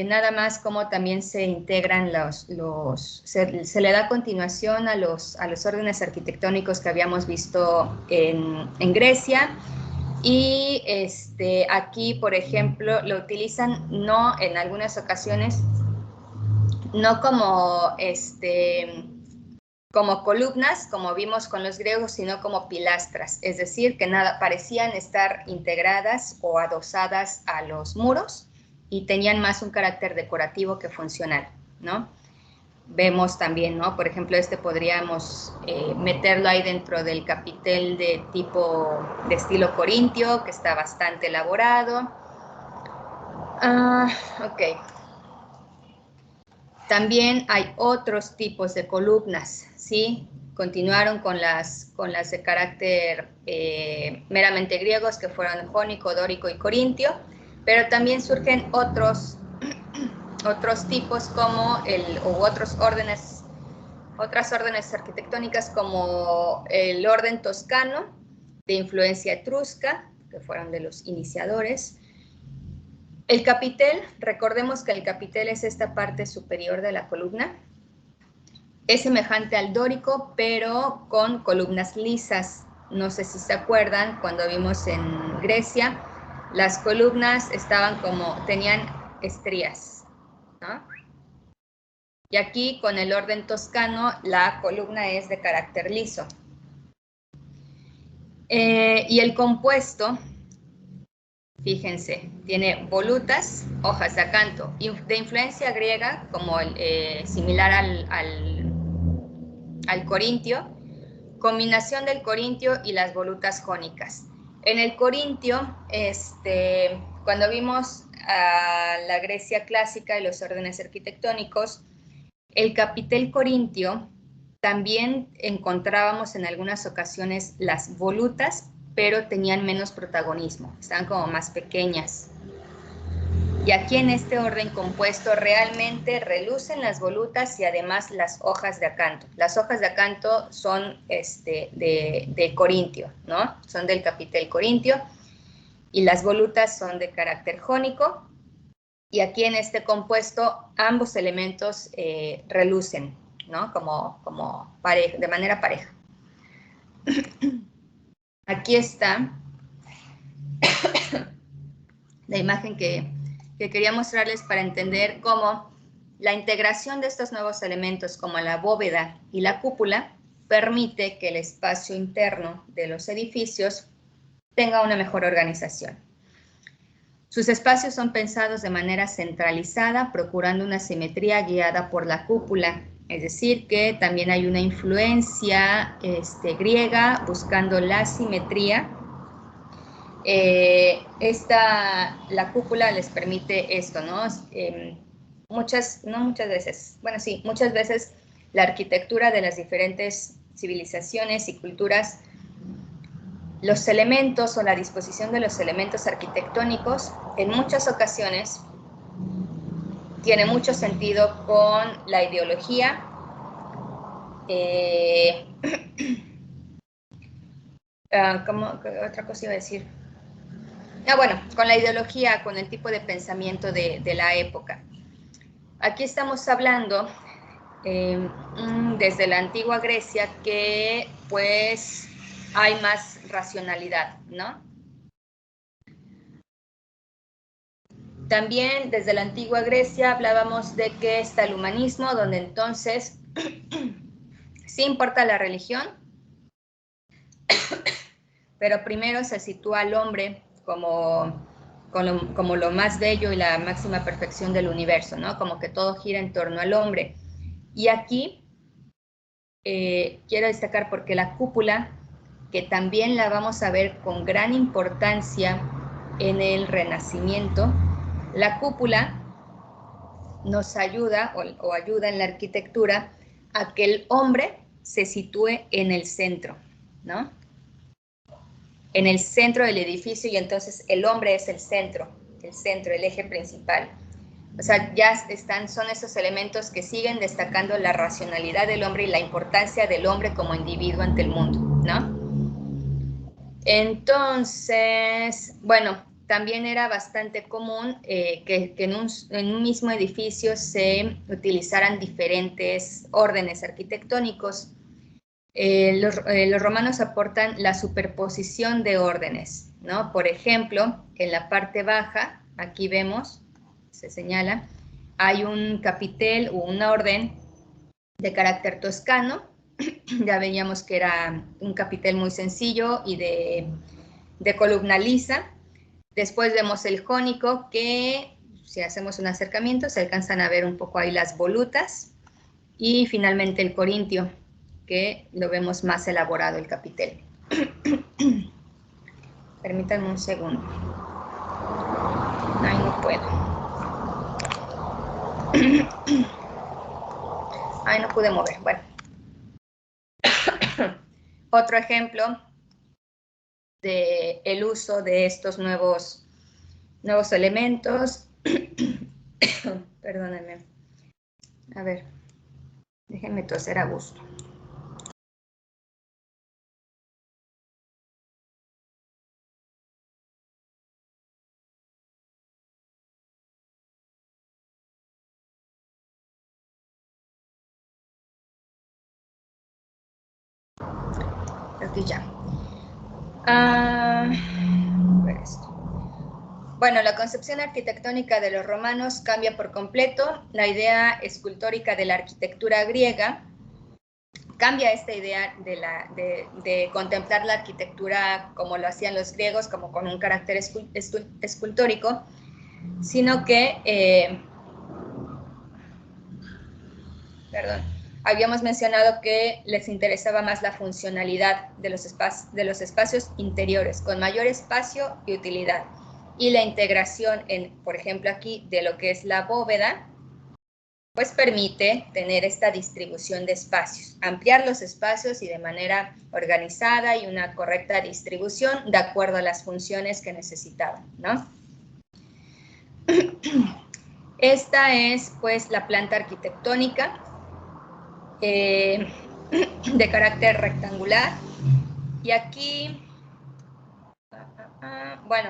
nada más como también se integran se le da continuación a los órdenes arquitectónicos que habíamos visto en Grecia. Y aquí, por ejemplo, lo utilizan en algunas ocasiones, no como como columnas, como vimos con los griegos, sino como pilastras, es decir, que parecían estar integradas o adosadas a los muros y tenían más un carácter decorativo que funcional, ¿no? Vemos también, ¿no? Por ejemplo, podríamos meterlo ahí dentro del capitel de estilo corintio, que está bastante elaborado. Ok. También hay otros tipos de columnas, ¿sí? Continuaron con las de carácter meramente griegos, que fueron jónico, dórico y corintio, pero también surgen otros tipos como otras órdenes arquitectónicas como el orden toscano, de influencia etrusca, que fueron de los iniciadores. El capitel, recordemos que el capitel es esta parte superior de la columna. Es semejante al dórico, pero con columnas lisas. No sé si se acuerdan, cuando vimos en Grecia, las columnas tenían estrías, ¿no? Y aquí, con el orden toscano, la columna es de carácter liso. Y el compuesto, fíjense, tiene volutas, hojas de acanto, de influencia griega, como similar al corintio, combinación del corintio y las volutas jónicas. En el corintio, cuando vimos a la Grecia clásica y los órdenes arquitectónicos, el capitel corintio también encontrábamos en algunas ocasiones las volutas, pero tenían menos protagonismo, estaban como más pequeñas. Y aquí en este orden compuesto realmente relucen las volutas y además las hojas de acanto. Las hojas de acanto son de corintio, ¿no? Son del capitel corintio, y las volutas son de carácter jónico. Y aquí en este compuesto ambos elementos relucen, ¿no? Como pareja, de manera pareja. Aquí está la imagen que quería mostrarles para entender cómo la integración de estos nuevos elementos, como la bóveda y la cúpula, permite que el espacio interno de los edificios tenga una mejor organización. Sus espacios son pensados de manera centralizada, procurando una simetría guiada por la cúpula. Es decir, que también hay una influencia griega buscando la simetría. La cúpula les permite esto, ¿no? Muchas veces la arquitectura de las diferentes civilizaciones y culturas, los elementos o la disposición de los elementos arquitectónicos en muchas ocasiones tiene mucho sentido con la ideología, ¿qué otra cosa iba a decir? Con la ideología, con el tipo de pensamiento de la época. Aquí estamos hablando desde la antigua Grecia, que pues hay más racionalidad, ¿no? También desde la antigua Grecia hablábamos de que está el humanismo, donde entonces sí importa la religión, pero primero se sitúa al hombre como lo más bello y la máxima perfección del universo, ¿no? Como que todo gira en torno al hombre. Y aquí quiero destacar porque la cúpula, que también la vamos a ver con gran importancia en el Renacimiento, la cúpula nos ayuda o ayuda en la arquitectura a que el hombre se sitúe en el centro, ¿no? En el centro del edificio, y entonces el hombre es el centro, el eje principal. O sea, son esos elementos que siguen destacando la racionalidad del hombre y la importancia del hombre como individuo ante el mundo, ¿no? Entonces, bueno, también era bastante común que en un mismo edificio se utilizaran diferentes órdenes arquitectónicos. Los romanos aportan la superposición de órdenes, ¿no? Por ejemplo, en la parte baja, aquí vemos, se señala, hay un capitel o una orden de carácter toscano, ya veíamos que era un capitel muy sencillo y de columna lisa. Después vemos el jónico, que si hacemos un acercamiento se alcanzan a ver un poco ahí las volutas. Y finalmente el corintio, que lo vemos más elaborado el capitel. Permítanme un segundo. Ay, no puedo. Ay, no pude mover. Bueno. Otro ejemplo de el uso de estos nuevos elementos. Perdónenme. A ver, déjenme toser a gusto. Aquí ya. A ver esto. Bueno, la concepción arquitectónica de los romanos cambia por completo. La idea escultórica de la arquitectura griega cambia esta idea de contemplar la arquitectura como lo hacían los griegos, como con un carácter escultórico, sino que, habíamos mencionado que les interesaba más la funcionalidad de los espacios interiores, con mayor espacio y utilidad. Y la integración, por ejemplo aquí, de lo que es la bóveda, pues permite tener esta distribución de espacios, ampliar los espacios y de manera organizada y una correcta distribución de acuerdo a las funciones que necesitaban, ¿no? Esta es, pues, la planta arquitectónica de carácter rectangular. Y aquí, bueno,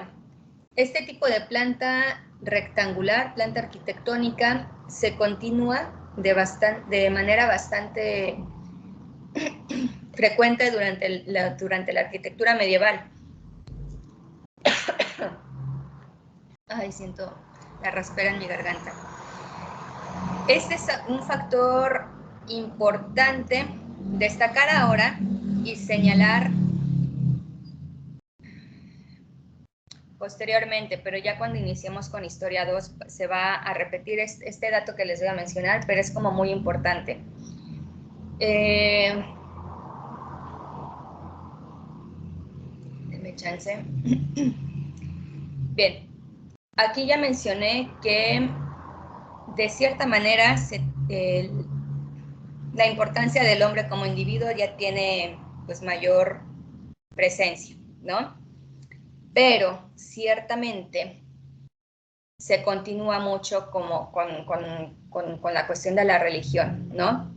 este tipo de planta rectangular, planta arquitectónica, se continúa de manera bastante frecuente durante la arquitectura medieval. Ay, siento la raspera en mi garganta. Este es un factor importante destacar ahora y señalar posteriormente, pero ya cuando iniciemos con Historia 2 se va a repetir este dato que les voy a mencionar, pero es como muy importante. Denme chance. Bien, aquí ya mencioné que de cierta manera la importancia del hombre como individuo ya tiene pues mayor presencia, ¿no? Pero ciertamente se continúa mucho como con la cuestión de la religión, ¿no?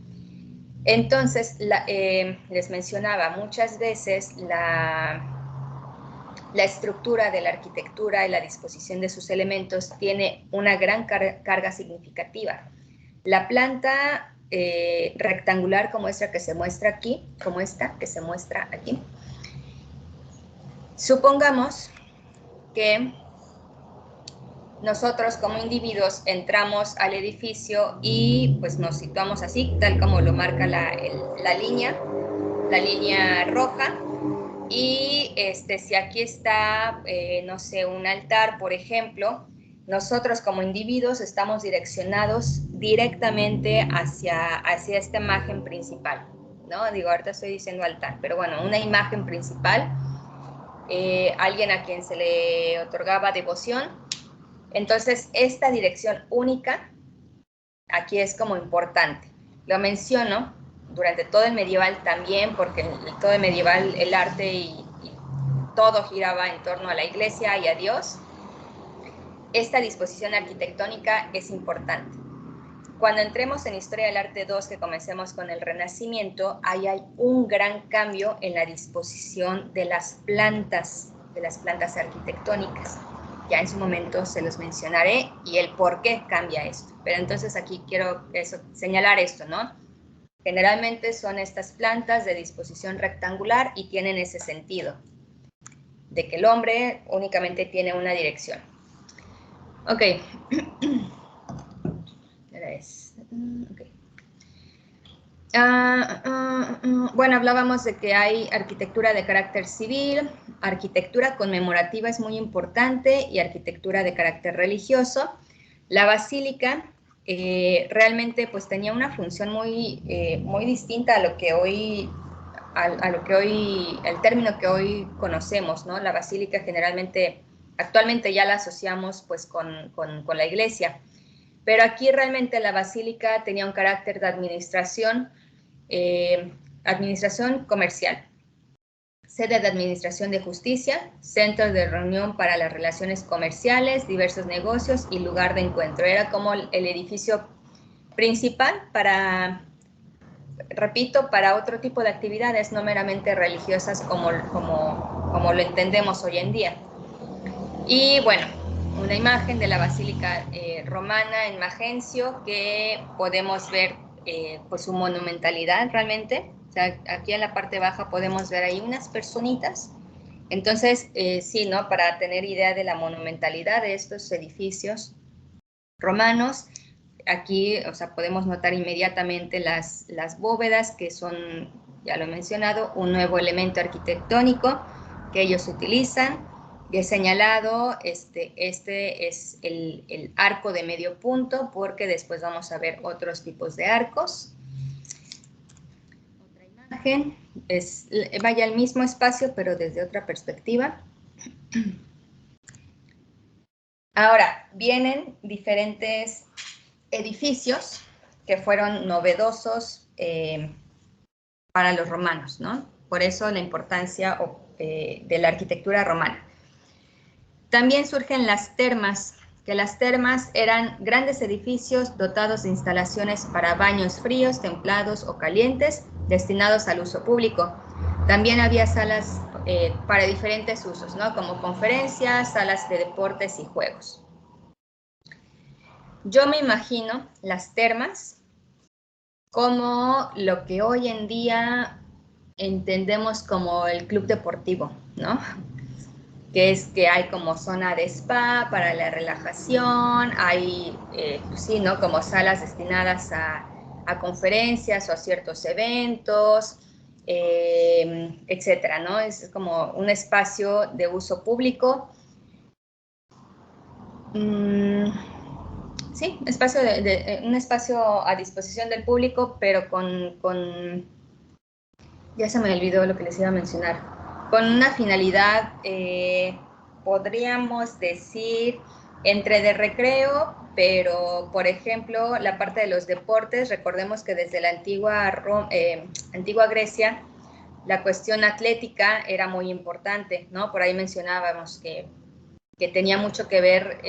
Entonces, les mencionaba, muchas veces la estructura de la arquitectura y la disposición de sus elementos tiene una gran carga significativa. La planta rectangular como esta que se muestra aquí, supongamos que nosotros como individuos entramos al edificio y pues nos situamos así, tal como lo marca la línea roja. Y si aquí está, no sé, un altar, por ejemplo, nosotros como individuos estamos direccionados directamente hacia esta imagen principal, ¿no? Digo, ahorita estoy diciendo altar, pero bueno, una imagen principal, alguien a quien se le otorgaba devoción. Entonces, esta dirección única aquí es como importante. Lo menciono durante todo el medieval también, porque en todo el medieval el arte y todo giraba en torno a la iglesia y a Dios. Esta disposición arquitectónica es importante. Cuando entremos en Historia del Arte 2, que comencemos con el Renacimiento, ahí hay un gran cambio en la disposición de las plantas arquitectónicas. Ya en su momento se los mencionaré y el por qué cambia esto. Pero entonces aquí quiero señalar esto, ¿no? Generalmente son estas plantas de disposición rectangular y tienen ese sentido, de que el hombre únicamente tiene una dirección. Ok. Okay. Bueno, hablábamos de que hay arquitectura de carácter civil, arquitectura conmemorativa es muy importante y arquitectura de carácter religioso. La basílica realmente pues tenía una función muy distinta a lo que hoy, el término que hoy conocemos, ¿no? La basílica generalmente, actualmente ya la asociamos pues con la iglesia, pero aquí realmente la basílica tenía un carácter de administración comercial, sede de administración de justicia, centro de reunión para las relaciones comerciales, diversos negocios y lugar de encuentro. Era como el edificio principal para, repito, para otro tipo de actividades no meramente religiosas como lo entendemos hoy en día. Y bueno, una imagen de la Basílica Romana en Magencio que podemos ver pues su monumentalidad realmente. O sea, aquí en la parte baja podemos ver ahí unas personitas. Entonces, sí, ¿no? Para tener idea de la monumentalidad de estos edificios romanos, aquí, o sea, podemos notar inmediatamente las bóvedas, que son, ya lo he mencionado, un nuevo elemento arquitectónico que ellos utilizan. Y he señalado, este es el arco de medio punto, porque después vamos a ver otros tipos de arcos. Otra imagen, vaya al mismo espacio, pero desde otra perspectiva. Ahora, vienen diferentes edificios que fueron novedosos para los romanos, ¿no? Por eso la importancia de la arquitectura romana. También surgen las termas, que las termas eran grandes edificios dotados de instalaciones para baños fríos, templados o calientes, destinados al uso público. También había salas para diferentes usos, ¿no? Como conferencias, salas de deportes y juegos. Yo me imagino las termas como lo que hoy en día entendemos como el club deportivo, ¿no? Que es que hay como zona de spa para la relajación, hay, sí, ¿no? Como salas destinadas a conferencias o a ciertos eventos, etcétera, ¿no? Es como un espacio de uso público. Sí, un espacio a disposición del público, pero ya se me olvidó lo que les iba a mencionar, con una finalidad, podríamos decir, entre de recreo, pero, por ejemplo, la parte de los deportes, recordemos que desde la antigua Grecia, la cuestión atlética era muy importante, ¿no? Por ahí mencionábamos que tenía mucho que ver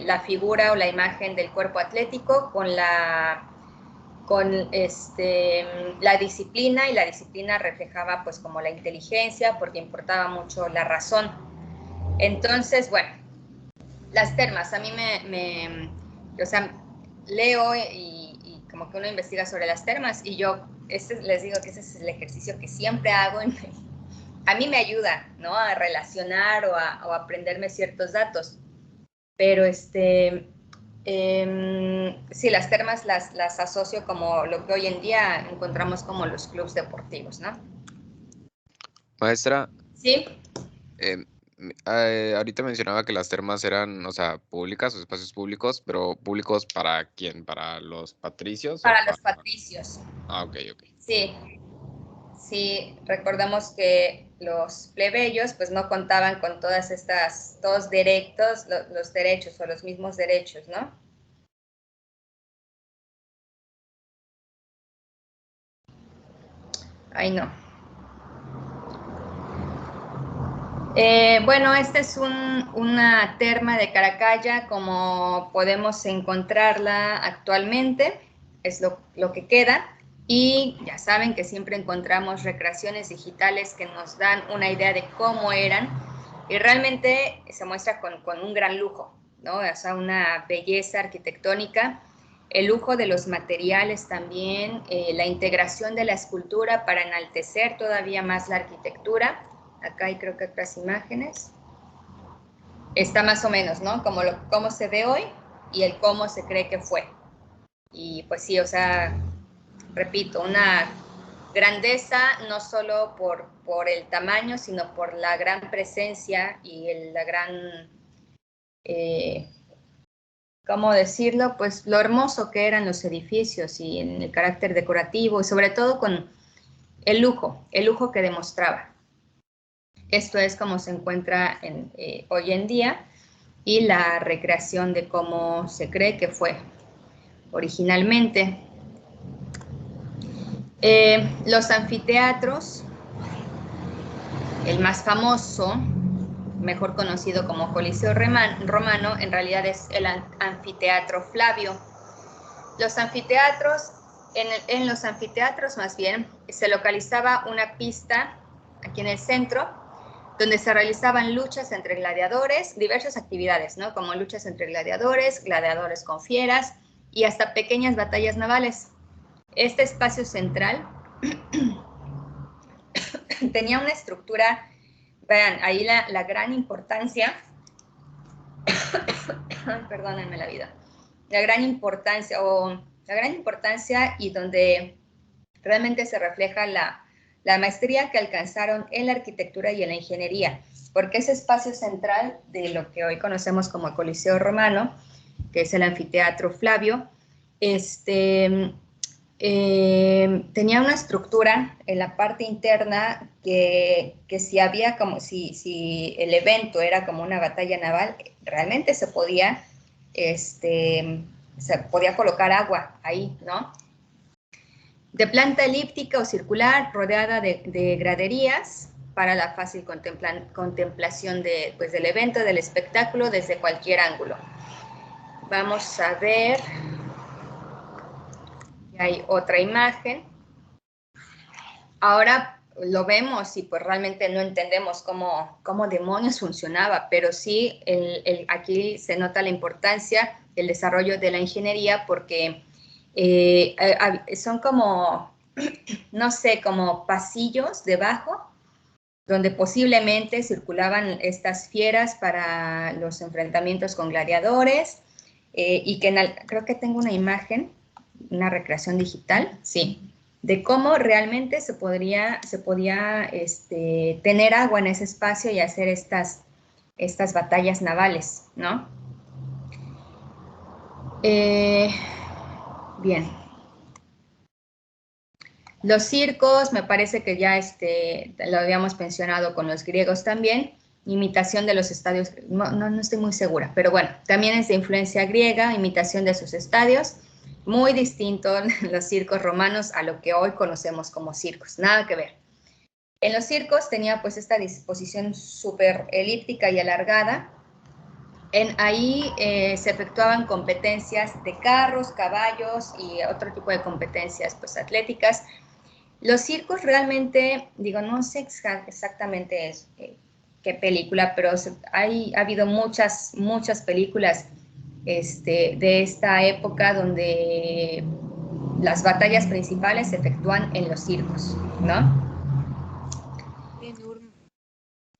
la figura o la imagen del cuerpo atlético con la disciplina, y la disciplina reflejaba pues como la inteligencia, porque importaba mucho la razón. Entonces, bueno, las termas, a mí o sea, leo y como que uno investiga sobre las termas, y yo les digo que ese es el ejercicio que siempre hago a mí me ayuda, ¿no? A relacionar o a aprenderme ciertos datos. Pero sí, las termas las asocio como lo que hoy en día encontramos como los clubes deportivos, ¿no? Maestra, Sí. Ahorita mencionaba que las termas eran, o sea, públicas o espacios públicos, pero ¿públicos para quién? ¿Para los patricios? Para los patricios. Ah, ok. Sí. Sí, recordamos que los plebeyos pues no contaban con todos los derechos o los mismos derechos, ¿no? Ay, no. Bueno, esta es una terma de Caracalla como podemos encontrarla actualmente, es lo que queda, y ya saben que siempre encontramos recreaciones digitales que nos dan una idea de cómo eran, y realmente se muestra con un gran lujo, ¿no? O sea, una belleza arquitectónica, el lujo de los materiales también, la integración de la escultura para enaltecer todavía más la arquitectura. Acá hay creo que otras imágenes. Está más o menos, ¿no? Cómo se ve hoy y el cómo se cree que fue. Y pues sí, o sea, repito, una grandeza no solo por el tamaño, sino por la gran presencia y la gran, ¿cómo decirlo? Pues lo hermoso que eran los edificios y en el carácter decorativo y sobre todo con el lujo que demostraba. Esto es como se encuentra hoy en día y la recreación de cómo se cree que fue originalmente. Los anfiteatros, el más famoso, mejor conocido como Coliseo Romano, en realidad es el anfiteatro Flavio. Los anfiteatros, en los anfiteatros más bien, se localizaba una pista aquí en el centro, donde se realizaban luchas entre gladiadores, diversas actividades, ¿no? Como luchas entre gladiadores, gladiadores con fieras y hasta pequeñas batallas navales. Este espacio central tenía una estructura, vean, ahí la gran importancia, perdónenme la vida, la gran importancia y donde realmente se refleja la maestría que alcanzaron en la arquitectura y en la ingeniería, porque ese espacio central de lo que hoy conocemos como el Coliseo Romano, que es el anfiteatro Flavio, tenía una estructura en la parte interna que si había como, si el evento era como una batalla naval, realmente se podía colocar agua ahí, ¿no? De planta elíptica o circular, rodeada de graderías para la fácil contemplación del evento, del espectáculo, desde cualquier ángulo. Vamos a ver, hay otra imagen. Ahora lo vemos y pues realmente no entendemos cómo demonios funcionaba, pero sí aquí se nota la importancia del desarrollo de la ingeniería porque son como, no sé, como pasillos debajo donde posiblemente circulaban estas fieras para los enfrentamientos con gladiadores y que creo que tengo una imagen, una recreación digital, sí, de cómo realmente se podía tener agua en ese espacio y hacer estas batallas navales, ¿no? Bien. Los circos, me parece que ya lo habíamos mencionado con los griegos también, imitación de los estadios, no estoy muy segura, pero bueno, también es de influencia griega, imitación de sus estadios, muy distinto los circos romanos a lo que hoy conocemos como circos, nada que ver. En los circos tenía pues esta disposición súper elíptica y alargada. Ahí se efectuaban competencias de carros, caballos y otro tipo de competencias pues atléticas. Los circos realmente, digo, no sé exactamente qué película, pero ha habido muchas películas de esta época donde las batallas principales se efectúan en los circos, ¿no? Ben-Hur.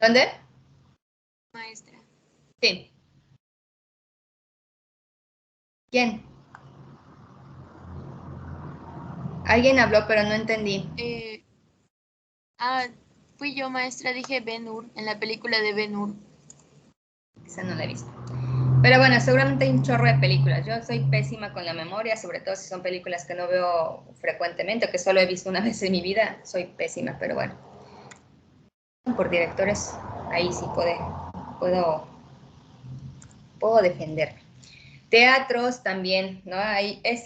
¿Dónde? Maestra. Sí. ¿Quién? Alguien habló, pero no entendí. Fui yo, maestra, dije Ben-Hur, en la película de Ben-Hur. Esa no la he visto. Pero bueno, seguramente hay un chorro de películas. Yo soy pésima con la memoria, sobre todo si son películas que no veo frecuentemente o que solo he visto una vez en mi vida. Soy pésima, pero bueno. Por directores, ahí sí puedo defenderme. Teatros también, ¿no?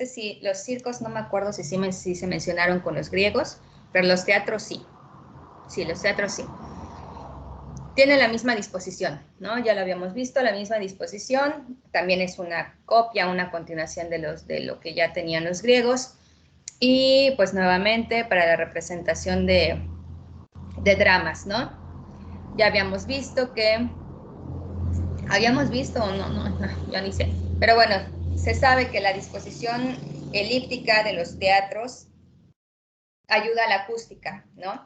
Sí, los circos no me acuerdo si se mencionaron con los griegos, pero los teatros sí. Sí, los teatros sí. Tienen la misma disposición, ¿no? Ya lo habíamos visto, la misma disposición. También es una copia, una continuación de lo que ya tenían los griegos. Y pues nuevamente para la representación de dramas, ¿no? Ya habíamos visto que... ¿Habíamos visto o no, yo ni sé. Pero bueno, se sabe que la disposición elíptica de los teatros ayuda a la acústica, ¿no?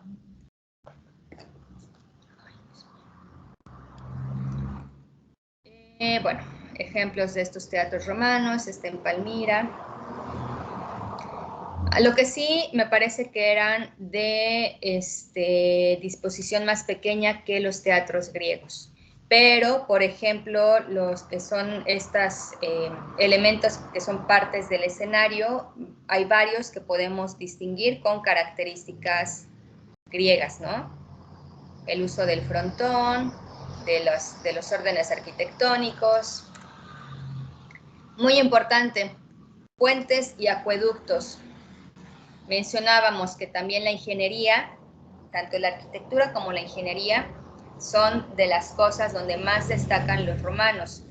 Bueno, ejemplos de estos teatros romanos, en Palmira. Lo que sí me parece que eran de disposición más pequeña que los teatros griegos. Pero, por ejemplo, los que son estos elementos que son partes del escenario, hay varios que podemos distinguir con características griegas, ¿no? El uso del frontón, de los órdenes arquitectónicos. Muy importante, puentes y acueductos. Mencionábamos que también la ingeniería, tanto la arquitectura como la ingeniería, son de las cosas donde más destacan los romanos.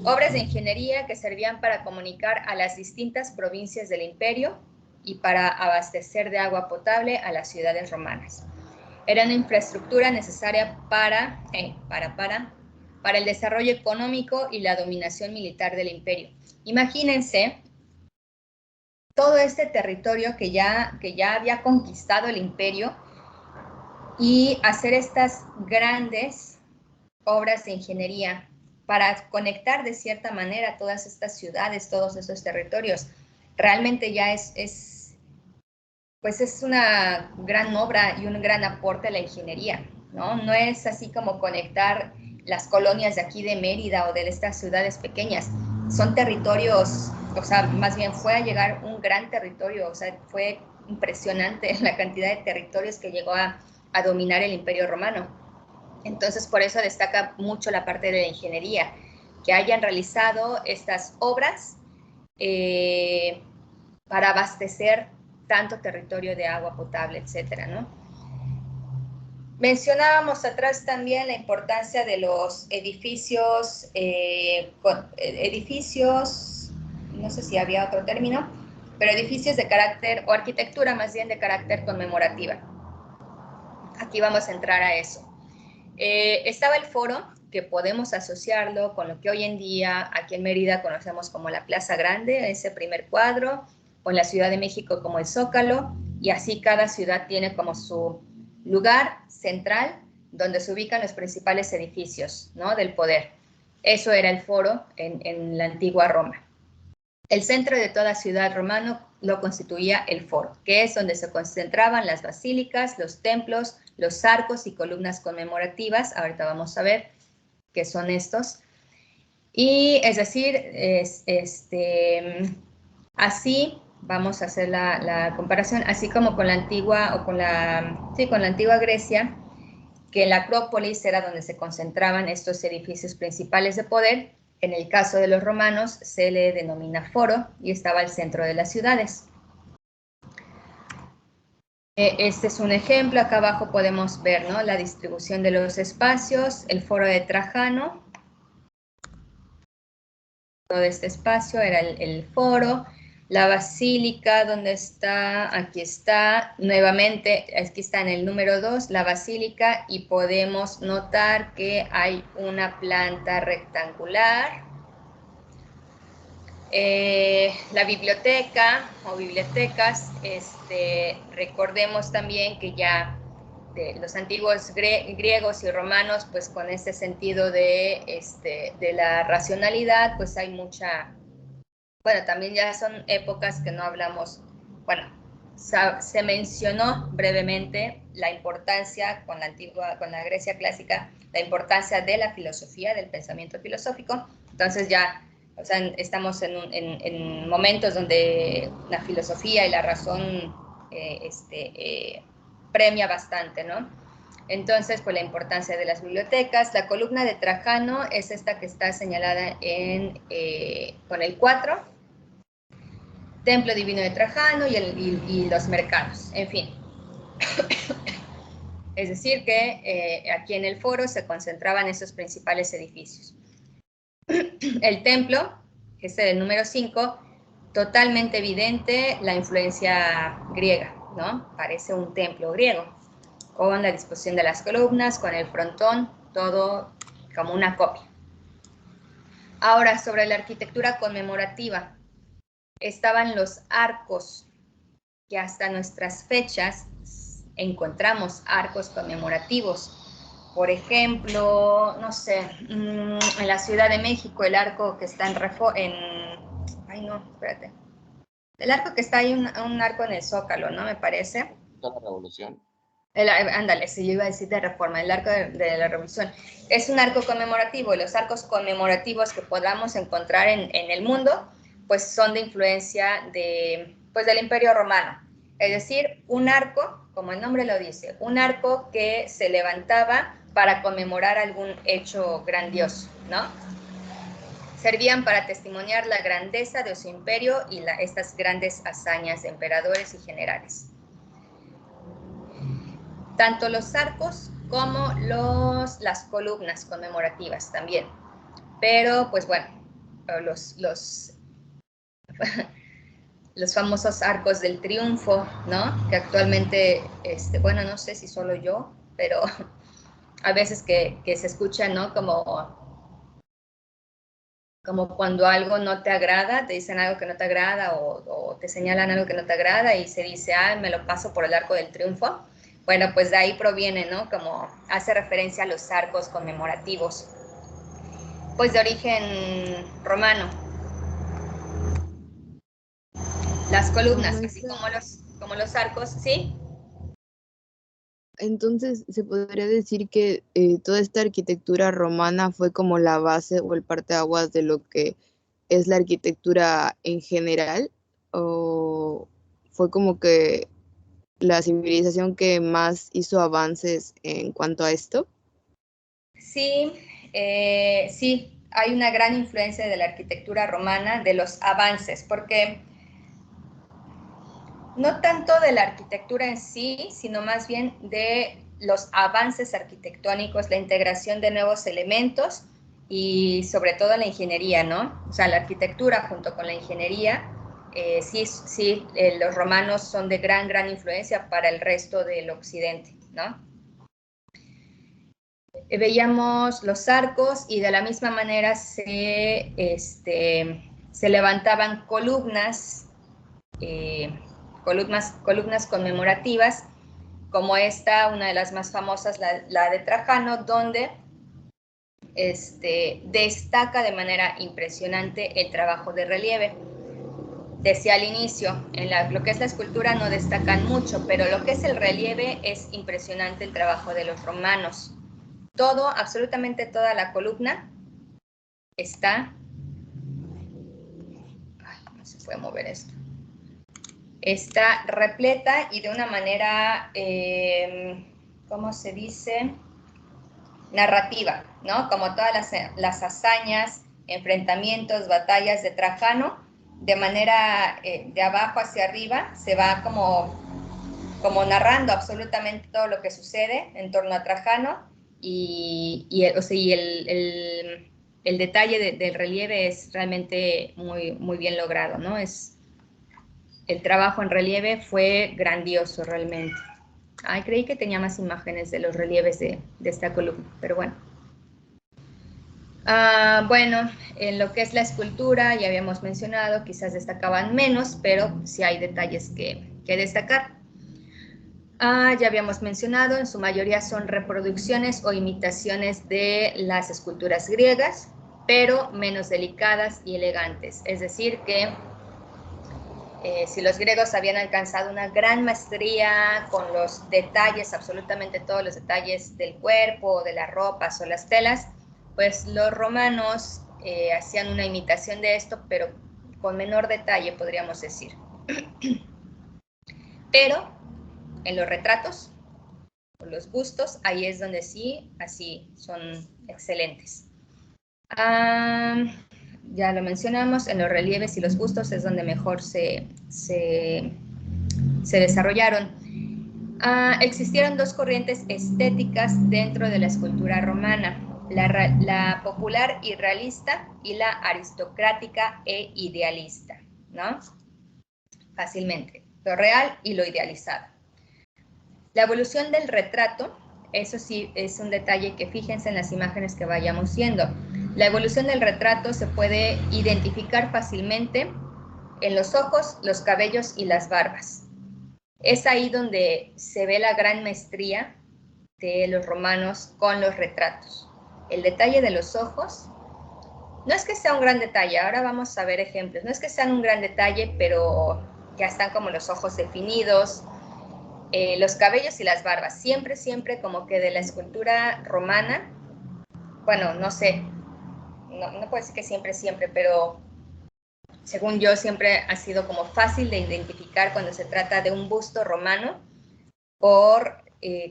Obras de ingeniería que servían para comunicar a las distintas provincias del imperio y para abastecer de agua potable a las ciudades romanas. Era una infraestructura necesaria para el desarrollo económico y la dominación militar del imperio. Imagínense todo este territorio que ya había conquistado el imperio y hacer estas grandes obras de ingeniería para conectar de cierta manera todas estas ciudades, todos esos territorios. Realmente ya es una gran obra y un gran aporte a la ingeniería, ¿no? No es así como conectar las colonias de aquí de Mérida o de estas ciudades pequeñas. Son territorios, o sea, más bien fue a llegar un gran territorio, o sea, fue impresionante la cantidad de territorios que llegó a dominar el Imperio Romano. Entonces, por eso destaca mucho la parte de la ingeniería, que hayan realizado estas obras para abastecer tanto territorio de agua potable, etcétera, ¿no? Mencionábamos atrás también la importancia de los edificios, no sé si había otro término, pero edificios de carácter, o arquitectura más bien de carácter conmemorativa. Aquí vamos a entrar a eso. Estaba el foro, que podemos asociarlo con lo que hoy en día aquí en Mérida conocemos como la Plaza Grande, ese primer cuadro, o en la Ciudad de México como el Zócalo, y así cada ciudad tiene como su lugar central donde se ubican los principales edificios, ¿no?, del poder. Eso era el foro en la antigua Roma. El centro de toda ciudad romano lo constituía el foro, que es donde se concentraban las basílicas, los templos, los arcos y columnas conmemorativas. Ahorita vamos a ver qué son estos. Y es decir, así vamos a hacer la comparación, así como con la antigua, con la antigua Grecia, que la Acrópolis era donde se concentraban estos edificios principales de poder. En el caso de los romanos se le denomina foro y estaba al centro de las ciudades. Este es un ejemplo, acá abajo podemos ver, ¿no?, la distribución de los espacios, el foro de Trajano. Todo este espacio era el foro. La basílica, ¿dónde está? Aquí está, nuevamente, aquí está en el número 2, la basílica, y podemos notar que hay una planta rectangular. La biblioteca o bibliotecas, recordemos también que ya de los antiguos griegos y romanos, pues con este sentido de la racionalidad, pues hay mucha... Bueno, también ya son épocas que no hablamos, bueno, se mencionó brevemente la importancia con la Grecia clásica, la importancia de la filosofía, del pensamiento filosófico. Entonces ya, o sea, estamos en momentos donde la filosofía y la razón premia bastante, ¿no? Entonces, pues la importancia de las bibliotecas. La columna de Trajano es esta que está señalada con el 4, Templo Divino de Trajano y los mercados, en fin. Es decir, que aquí en el foro se concentraban esos principales edificios. El templo, que es el número 5, totalmente evidente la influencia griega, ¿no? Parece un templo griego, con la disposición de las columnas, con el frontón, todo como una copia. Ahora, sobre la arquitectura conmemorativa, estaban los arcos, que hasta nuestras fechas encontramos arcos conmemorativos. Por ejemplo, no sé, en la Ciudad de México, el arco que está El arco que está ahí, un arco en el Zócalo, ¿no? Me parece. La Revolución. Ándale, sí, yo iba a decir de Reforma, el arco de la Revolución. Es un arco conmemorativo, y los arcos conmemorativos que podamos encontrar en el mundo, pues son de influencia pues, del Imperio Romano. Es decir, un arco, como el nombre lo dice, un arco que se levantaba para conmemorar algún hecho grandioso, ¿no? Servían para testimoniar la grandeza de su imperio y estas grandes hazañas de emperadores y generales. Tanto los arcos como las columnas conmemorativas también. Pero, pues bueno, los famosos arcos del triunfo, ¿no? Que actualmente, bueno, no sé si solo yo, pero a veces que se escucha, ¿no? Como cuando algo no te agrada, te dicen algo que no te agrada o te señalan algo que no te agrada y se dice, me lo paso por el arco del triunfo. Bueno, pues de ahí proviene, ¿no? Como hace referencia a los arcos conmemorativos, pues de origen romano. Las columnas, así como los arcos, ¿sí? Entonces, ¿se podría decir que toda esta arquitectura romana fue como la base o el parteaguas de lo que es la arquitectura en general? ¿O fue como que la civilización que más hizo avances en cuanto a esto? Sí, sí, hay una gran influencia de la arquitectura romana, de los avances, porque no tanto de la arquitectura en sí, sino más bien de los avances arquitectónicos, la integración de nuevos elementos y sobre todo la ingeniería, ¿no? O sea, la arquitectura junto con la ingeniería, sí, los romanos son de gran influencia para el resto del occidente, ¿no? Veíamos los arcos y de la misma manera se levantaban columnas, columnas conmemorativas, como esta, una de las más famosas, la de Trajano, donde destaca de manera impresionante el trabajo de relieve. Decía al inicio, lo que es la escultura no destacan mucho, pero lo que es el relieve es impresionante el trabajo de los romanos. Absolutamente toda la columna está... no se puede mover esto. Está repleta y de una manera, ¿cómo se dice? Narrativa, ¿no? Como todas las hazañas, enfrentamientos, batallas de Trajano, de manera de abajo hacia arriba, se va como narrando absolutamente todo lo que sucede en torno a Trajano y el detalle del relieve es realmente muy bien logrado, ¿no? El trabajo en relieve fue grandioso realmente. Creí que tenía más imágenes de los relieves de esta columna, pero bueno. Bueno, en lo que es la escultura, ya habíamos mencionado, quizás destacaban menos, pero sí hay detalles que destacar. Ya habíamos mencionado, en su mayoría son reproducciones o imitaciones de las esculturas griegas, pero menos delicadas y elegantes. Es decir, que si los griegos habían alcanzado una gran maestría con los detalles, absolutamente todos los detalles del cuerpo, de las ropas o las telas, pues los romanos hacían una imitación de esto, pero con menor detalle, podríamos decir. Pero en los retratos, o los bustos, ahí es donde sí, así son excelentes. Ya lo mencionamos, en los relieves y los bustos es donde mejor se desarrollaron. Existieron dos corrientes estéticas dentro de la escultura romana, la popular y realista y la aristocrática e idealista, ¿no? Fácilmente, lo real y lo idealizado. La evolución del retrato, eso sí es un detalle que fíjense en las imágenes que vayamos viendo. La evolución del retrato se puede identificar fácilmente en los ojos, los cabellos y las barbas. Es ahí donde se ve la gran maestría de los romanos con los retratos. El detalle de los ojos no es que sea un gran detalle, ahora vamos a ver ejemplos, no es que sean un gran detalle, pero ya están como los ojos definidos, los cabellos y las barbas, siempre, siempre como que de la escultura romana, bueno, no sé, no puedo decir que siempre, siempre, pero según yo siempre ha sido como fácil de identificar cuando se trata de un busto romano por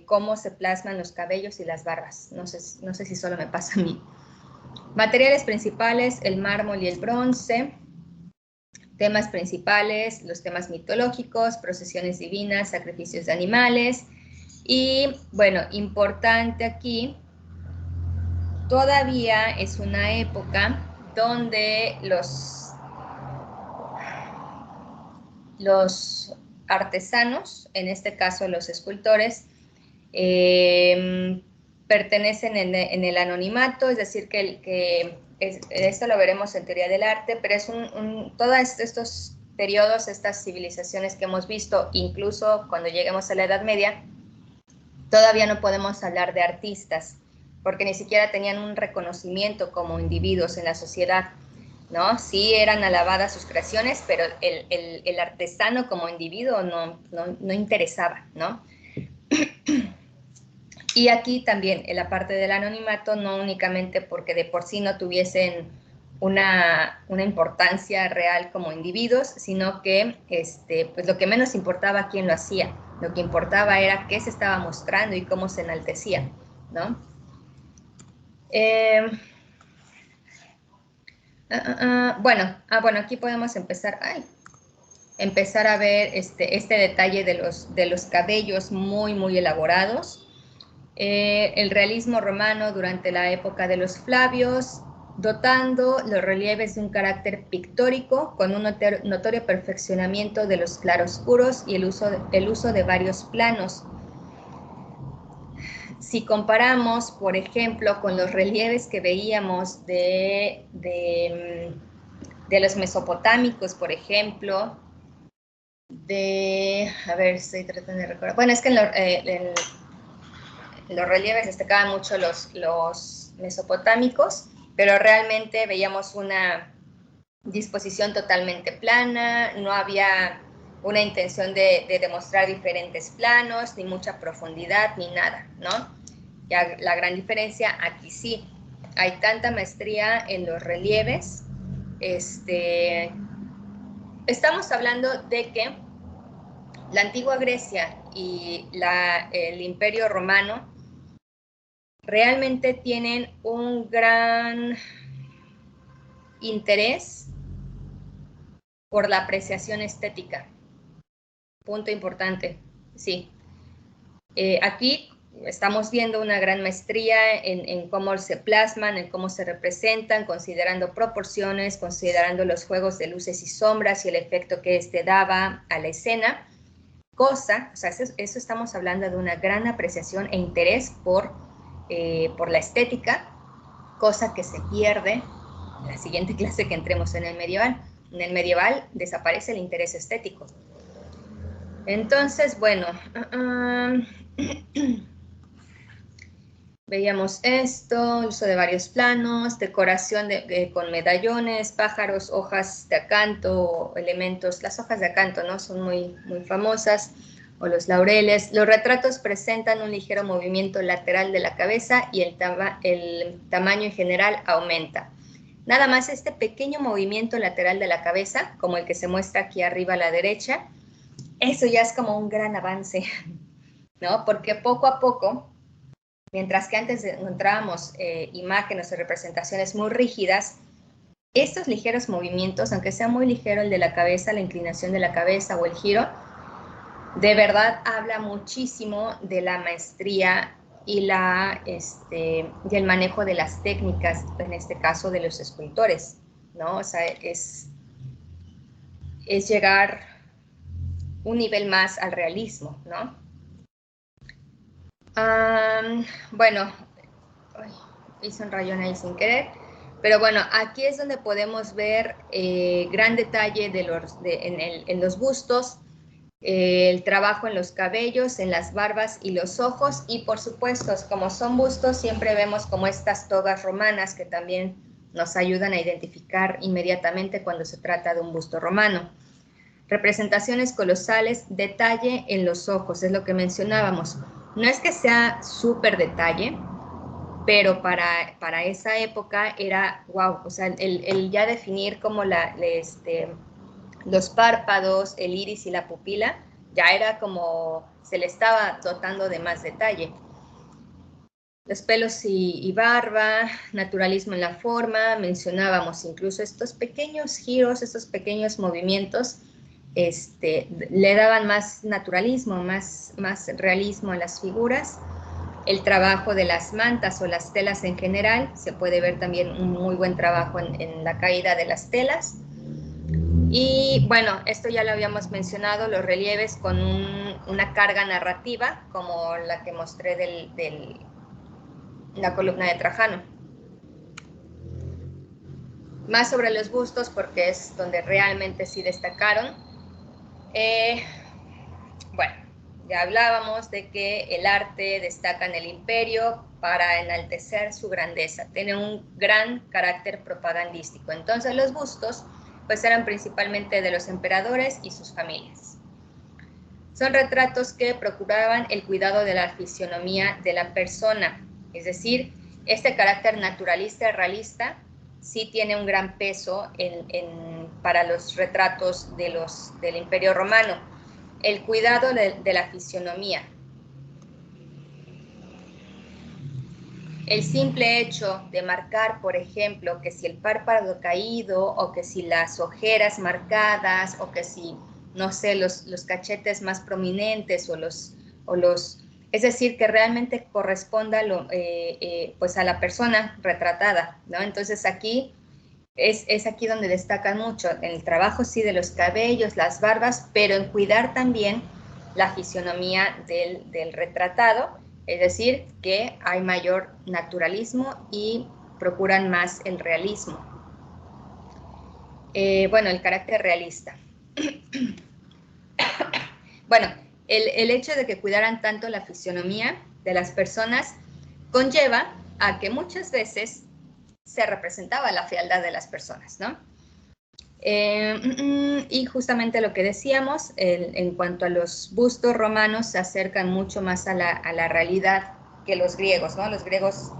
cómo se plasman los cabellos y las barbas. No sé si solo me pasa a mí. Materiales principales, el mármol y el bronce. Temas principales, los temas mitológicos, procesiones divinas, sacrificios de animales. Y bueno, importante aquí, todavía es una época donde los artesanos, en este caso los escultores, pertenecen en el anonimato, es decir, esto lo veremos en teoría del arte, pero es todos estos periodos, estas civilizaciones que hemos visto, incluso cuando lleguemos a la Edad Media, todavía no podemos hablar de artistas, porque ni siquiera tenían un reconocimiento como individuos en la sociedad, ¿no? Sí eran alabadas sus creaciones, pero el artesano como individuo no interesaba, ¿no? Y aquí también, en la parte del anonimato, no únicamente porque de por sí no tuviesen una importancia real como individuos, sino que pues lo que menos importaba quién lo hacía, lo que importaba era qué se estaba mostrando y cómo se enaltecía, ¿no? Bueno, aquí podemos empezar, empezar a ver este detalle de los cabellos muy, muy elaborados. El realismo romano durante la época de los Flavios, dotando los relieves de un carácter pictórico con un notorio perfeccionamiento de los claroscuros y el uso de varios planos. Si comparamos, por ejemplo, con los relieves que veíamos de los mesopotámicos, por ejemplo, a ver, estoy tratando de recordar, bueno, es que en los relieves destacaban mucho los mesopotámicos, pero realmente veíamos una disposición totalmente plana, no había una intención de demostrar diferentes planos, ni mucha profundidad, ni nada, ¿no? Ya la gran diferencia, aquí sí, hay tanta maestría en los relieves. Estamos hablando de que la antigua Grecia y el Imperio Romano realmente tienen un gran interés por la apreciación estética. Punto importante, sí. Aquí estamos viendo una gran maestría en cómo se plasman, en cómo se representan, considerando proporciones, considerando los juegos de luces y sombras y el efecto que daba a la escena. Eso estamos hablando de una gran apreciación e interés por la estética, cosa que se pierde en la siguiente clase que entremos en el medieval. En el medieval desaparece el interés estético. Entonces, bueno, veíamos esto, uso de varios planos, decoración con medallones, pájaros, hojas de acanto, elementos. Las hojas de acanto, ¿no? Son muy, muy famosas, o los laureles. Los retratos presentan un ligero movimiento lateral de la cabeza y el tamaño en general aumenta. Nada más este pequeño movimiento lateral de la cabeza, como el que se muestra aquí arriba a la derecha, eso ya es como un gran avance, ¿no? Porque poco a poco, mientras que antes encontrábamos imágenes o representaciones muy rígidas, estos ligeros movimientos, aunque sea muy ligero el de la cabeza, la inclinación de la cabeza o el giro, de verdad habla muchísimo de la maestría y el manejo de las técnicas, en este caso de los escultores, ¿no? O sea, es llegar un nivel más al realismo, ¿no? Bueno, hice un rayón ahí sin querer, pero bueno, aquí es donde podemos ver gran detalle en los bustos, el trabajo en los cabellos, en las barbas y los ojos, y por supuesto, como son bustos, siempre vemos como estas togas romanas que también nos ayudan a identificar inmediatamente cuando se trata de un busto romano. Representaciones colosales, detalle en los ojos, es lo que mencionábamos. No es que sea súper detalle, pero para esa época era, wow, o sea, el ya definir como los párpados, el iris y la pupila, ya era como se le estaba dotando de más detalle. Los pelos y barba, naturalismo en la forma, mencionábamos incluso estos pequeños giros, estos pequeños movimientos, le daban más naturalismo, más realismo a las figuras. El trabajo de las mantas o las telas en general, se puede ver también un muy buen trabajo en la caída de las telas. Y bueno, esto ya lo habíamos mencionado, los relieves con una carga narrativa, como la que mostré de la columna de Trajano. Más sobre los bustos, porque es donde realmente sí destacaron. Bueno, ya hablábamos de que el arte destaca en el imperio para enaltecer su grandeza, tiene un gran carácter propagandístico. Entonces los bustos pues eran principalmente de los emperadores y sus familias. Son retratos que procuraban el cuidado de la fisionomía de la persona, es decir, este carácter naturalista y realista sí tiene un gran peso para los retratos del Imperio Romano. El cuidado de la fisionomía. El simple hecho de marcar, por ejemplo, que si el párpado caído o que si las ojeras marcadas o que si, no sé, los cachetes más prominentes es decir, que realmente corresponda pues a la persona retratada, ¿no? Entonces aquí es aquí donde destacan mucho en el trabajo, sí, de los cabellos, las barbas, pero en cuidar también la fisionomía del retratado, es decir, que hay mayor naturalismo y procuran más el realismo. Bueno, el carácter realista. Bueno, el hecho de que cuidaran tanto la fisionomía de las personas conlleva a que muchas veces se representaba la fealdad de las personas, ¿no? Y justamente lo que decíamos, en cuanto a los bustos romanos, se acercan mucho más a la realidad que los griegos, ¿no? Los griegos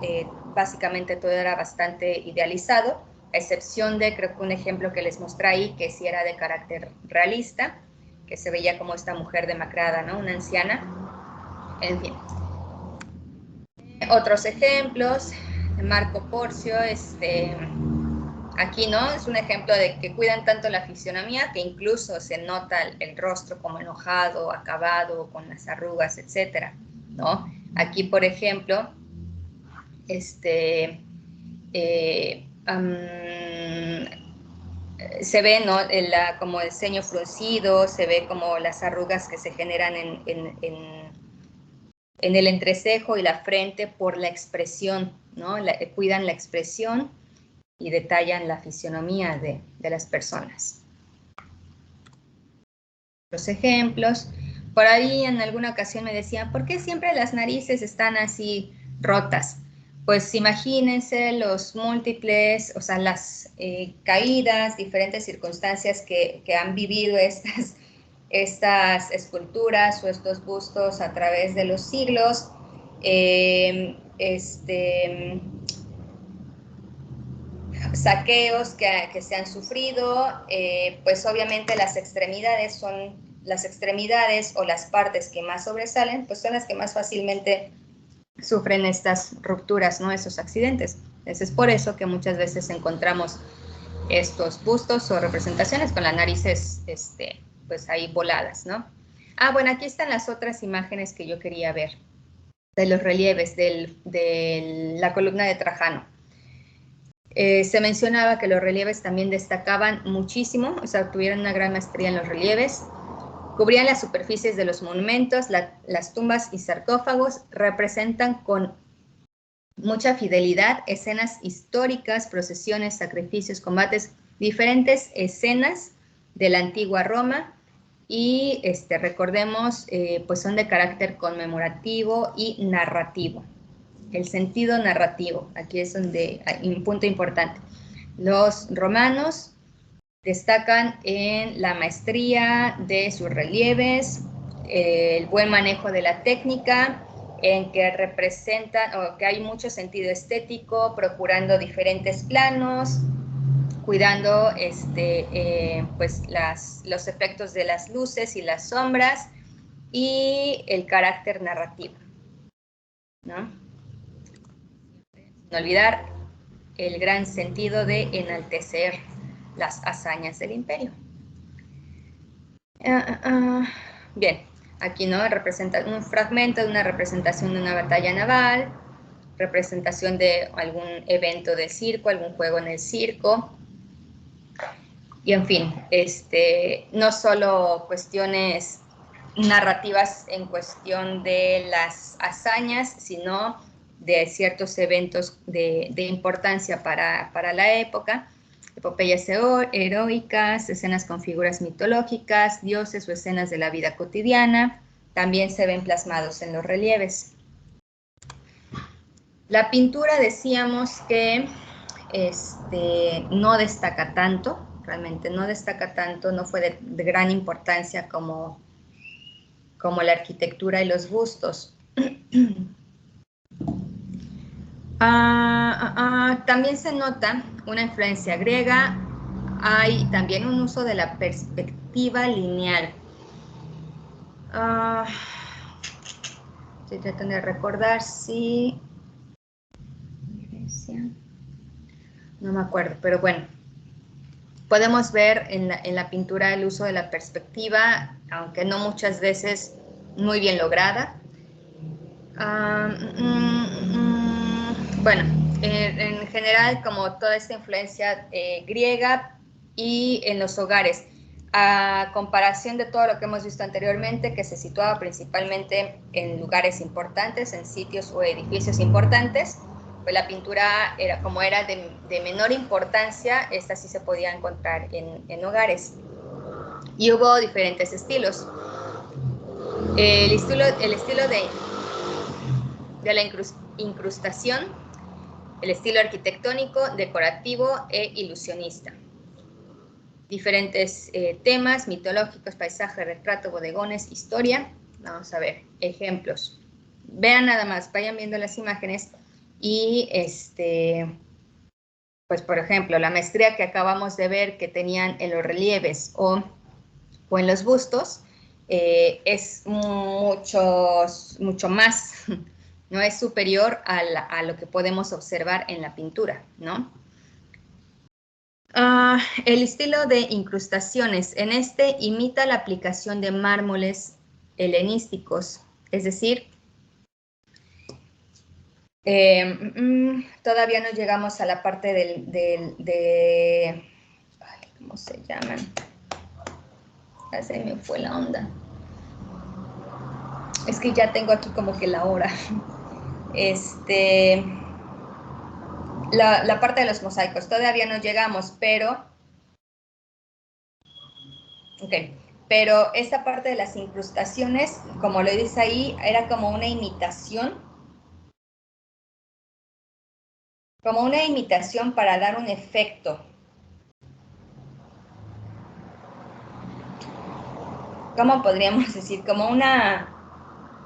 básicamente todo era bastante idealizado, a excepción de, creo que un ejemplo que les mostré ahí, que sí era de carácter realista, que se veía como esta mujer demacrada, ¿no? Una anciana, en fin. Otros ejemplos, Marco Porcio, aquí, ¿no? Es un ejemplo de que cuidan tanto la fisionomía que incluso se nota el rostro como enojado, acabado, con las arrugas, etcétera, ¿no? Aquí, por ejemplo, se ve, ¿no? Como el ceño fruncido, se ve como las arrugas que se generan en el entrecejo y la frente por la expresión, ¿no? Cuidan la expresión y detallan la fisionomía de las personas. Los ejemplos, por ahí en alguna ocasión me decían, ¿por qué siempre las narices están así rotas? Pues imagínense los múltiples, o sea, las caídas, diferentes circunstancias que han vivido estas esculturas o estos bustos a través de los siglos. Saqueos que se han sufrido, pues obviamente las extremidades o las partes que más sobresalen, pues son las que más fácilmente sufren estas rupturas, ¿no? Esos accidentes. Entonces es por eso que muchas veces encontramos estos bustos o representaciones con las narices, pues ahí voladas, ¿no? Ah, bueno, aquí están las otras imágenes que yo quería ver, de los relieves de la columna de Trajano. Se mencionaba que los relieves también destacaban muchísimo, o sea, tuvieron una gran maestría en los relieves, cubrían las superficies de los monumentos, las tumbas y sarcófagos, representan con mucha fidelidad escenas históricas, procesiones, sacrificios, combates, diferentes escenas de la antigua Roma y recordemos, pues son de carácter conmemorativo y narrativo. el sentido narrativo. Aquí es donde hay un punto importante. Los romanos destacan en la maestría de sus relieves, el buen manejo de la técnica, en que representan o que hay mucho sentido estético, procurando diferentes planos, cuidando pues los efectos de las luces y las sombras y el carácter narrativo, ¿no? Sin olvidar el gran sentido de enaltecer las hazañas del imperio. Bien, aquí no representa un fragmento de una representación de una batalla naval, representación de algún evento de circo, algún juego en el circo, y en fin, no solo cuestiones narrativas en cuestión de las hazañas, sino de ciertos eventos de importancia para la época, epopeyas heroicas, escenas con figuras mitológicas, dioses o escenas de la vida cotidiana, también se ven plasmados en los relieves. La pintura decíamos que no destaca tanto, realmente no destaca tanto, no fue de gran importancia como la arquitectura y los bustos. También se nota una influencia griega, hay también un uso de la perspectiva lineal. Estoy tratando de recordar si... No me acuerdo, pero bueno. Podemos ver en la pintura el uso de la perspectiva, aunque no muchas veces muy bien lograda. Bueno, en general, como toda esta influencia griega y en los hogares, a comparación de todo lo que hemos visto anteriormente, que se situaba principalmente en lugares importantes, en sitios o edificios importantes, pues la pintura como era de menor importancia, esta sí se podía encontrar en hogares. Y hubo diferentes estilos. El estilo de la incrustación, el estilo arquitectónico, decorativo e ilusionista. Diferentes temas mitológicos, paisaje, retrato, bodegones, historia. Vamos a ver ejemplos. Vean nada más, vayan viendo las imágenes y pues por ejemplo, la maestría que acabamos de ver que tenían en los relieves o en los bustos es mucho más, no es superior a lo que podemos observar en la pintura, ¿no? El estilo de incrustaciones. En imita la aplicación de mármoles helenísticos, es decir, todavía no llegamos a la parte ¿cómo se llaman? Ya se me fue la onda. Es que ya tengo aquí como que la hora. La parte de los mosaicos, todavía no llegamos, pero pero esta parte de las incrustaciones, como lo dice ahí, era como una imitación para dar un efecto. ¿Cómo podríamos decir? Como una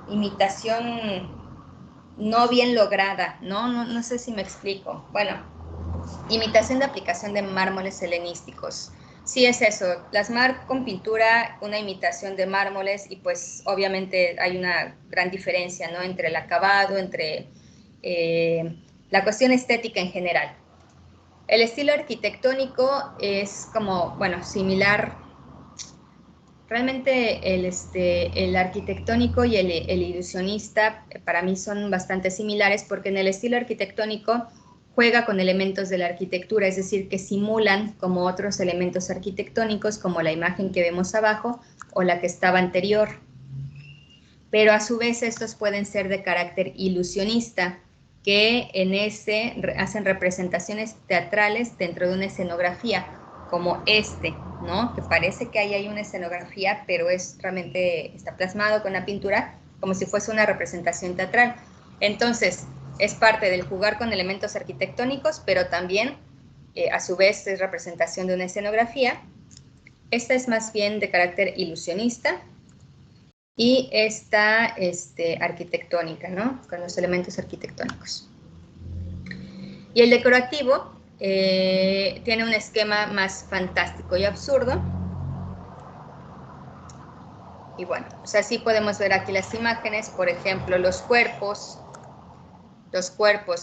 imitación no bien lograda, ¿no? No sé si me explico. Bueno, imitación de aplicación de mármoles helenísticos. Sí, es eso, plasmar con pintura una imitación de mármoles y pues obviamente hay una gran diferencia, ¿no? Entre el acabado, entre la cuestión estética en general. El estilo arquitectónico es como, bueno, similar. Realmente el arquitectónico y el ilusionista para mí son bastante similares porque en el estilo arquitectónico juega con elementos de la arquitectura, es decir, que simulan como otros elementos arquitectónicos como la imagen que vemos abajo o la que estaba anterior. Pero a su vez estos pueden ser de carácter ilusionista, que hacen representaciones teatrales dentro de una escenografía, como ¿no? Que parece que ahí hay una escenografía, pero realmente está plasmado con la pintura como si fuese una representación teatral. Entonces, es parte del jugar con elementos arquitectónicos, pero también, a su vez, es representación de una escenografía. Esta es más bien de carácter ilusionista y esta arquitectónica, ¿no? Con los elementos arquitectónicos. Y el decorativo tiene un esquema más fantástico y absurdo. Y bueno, pues así podemos ver aquí las imágenes, por ejemplo, los cuerpos,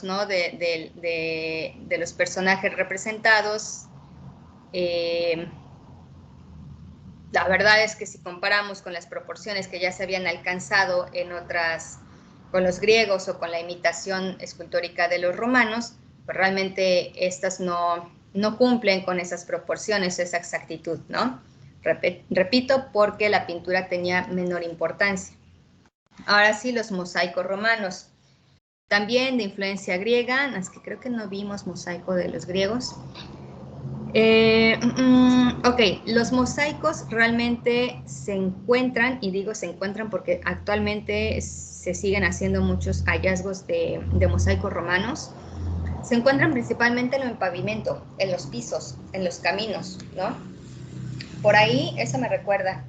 ¿no? de los personajes representados. La verdad es que si comparamos con las proporciones que ya se habían alcanzado en otras, con los griegos o con la imitación escultórica de los romanos, pues realmente estas no cumplen con esas proporciones, esa exactitud, ¿no? Repito, porque la pintura tenía menor importancia. Ahora sí, los mosaicos romanos, también de influencia griega, es que creo que no vimos mosaico de los griegos. Ok, los mosaicos realmente se encuentran, y digo se encuentran porque actualmente se siguen haciendo muchos hallazgos de mosaicos romanos. Se encuentran principalmente en el pavimento, en los pisos, en los caminos, ¿no? Por ahí, eso me recuerda,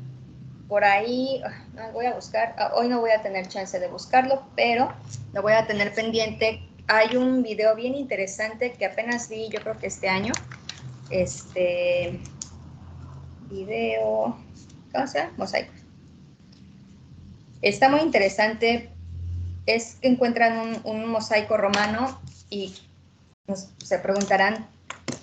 por ahí, voy a buscar, hoy no voy a tener chance de buscarlo, pero lo voy a tener pendiente. Hay un video bien interesante que apenas vi, yo creo que este año, video, ¿cómo se llama? Mosaicos. Está muy interesante, es que encuentran un mosaico romano y se preguntarán,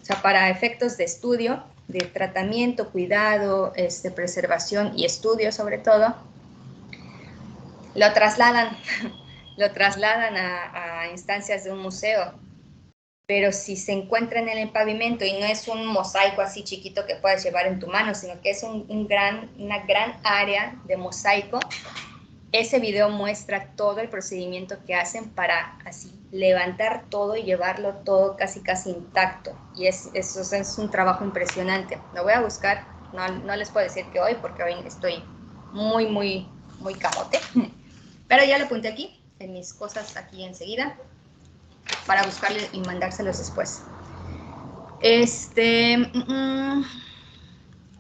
o sea, para efectos de estudio, de tratamiento, cuidado, preservación y estudio sobre todo, lo trasladan a instancias de un museo. Pero si se encuentra en el pavimento y no es un mosaico así chiquito que puedas llevar en tu mano, sino que es una gran área de mosaico, ese video muestra todo el procedimiento que hacen para así levantar todo y llevarlo todo casi intacto. Y eso es un trabajo impresionante. Lo voy a buscar, no les puedo decir que hoy, porque hoy estoy muy camote, pero ya lo apunté aquí, en mis cosas aquí enseguida, para buscarle y mandárselos después.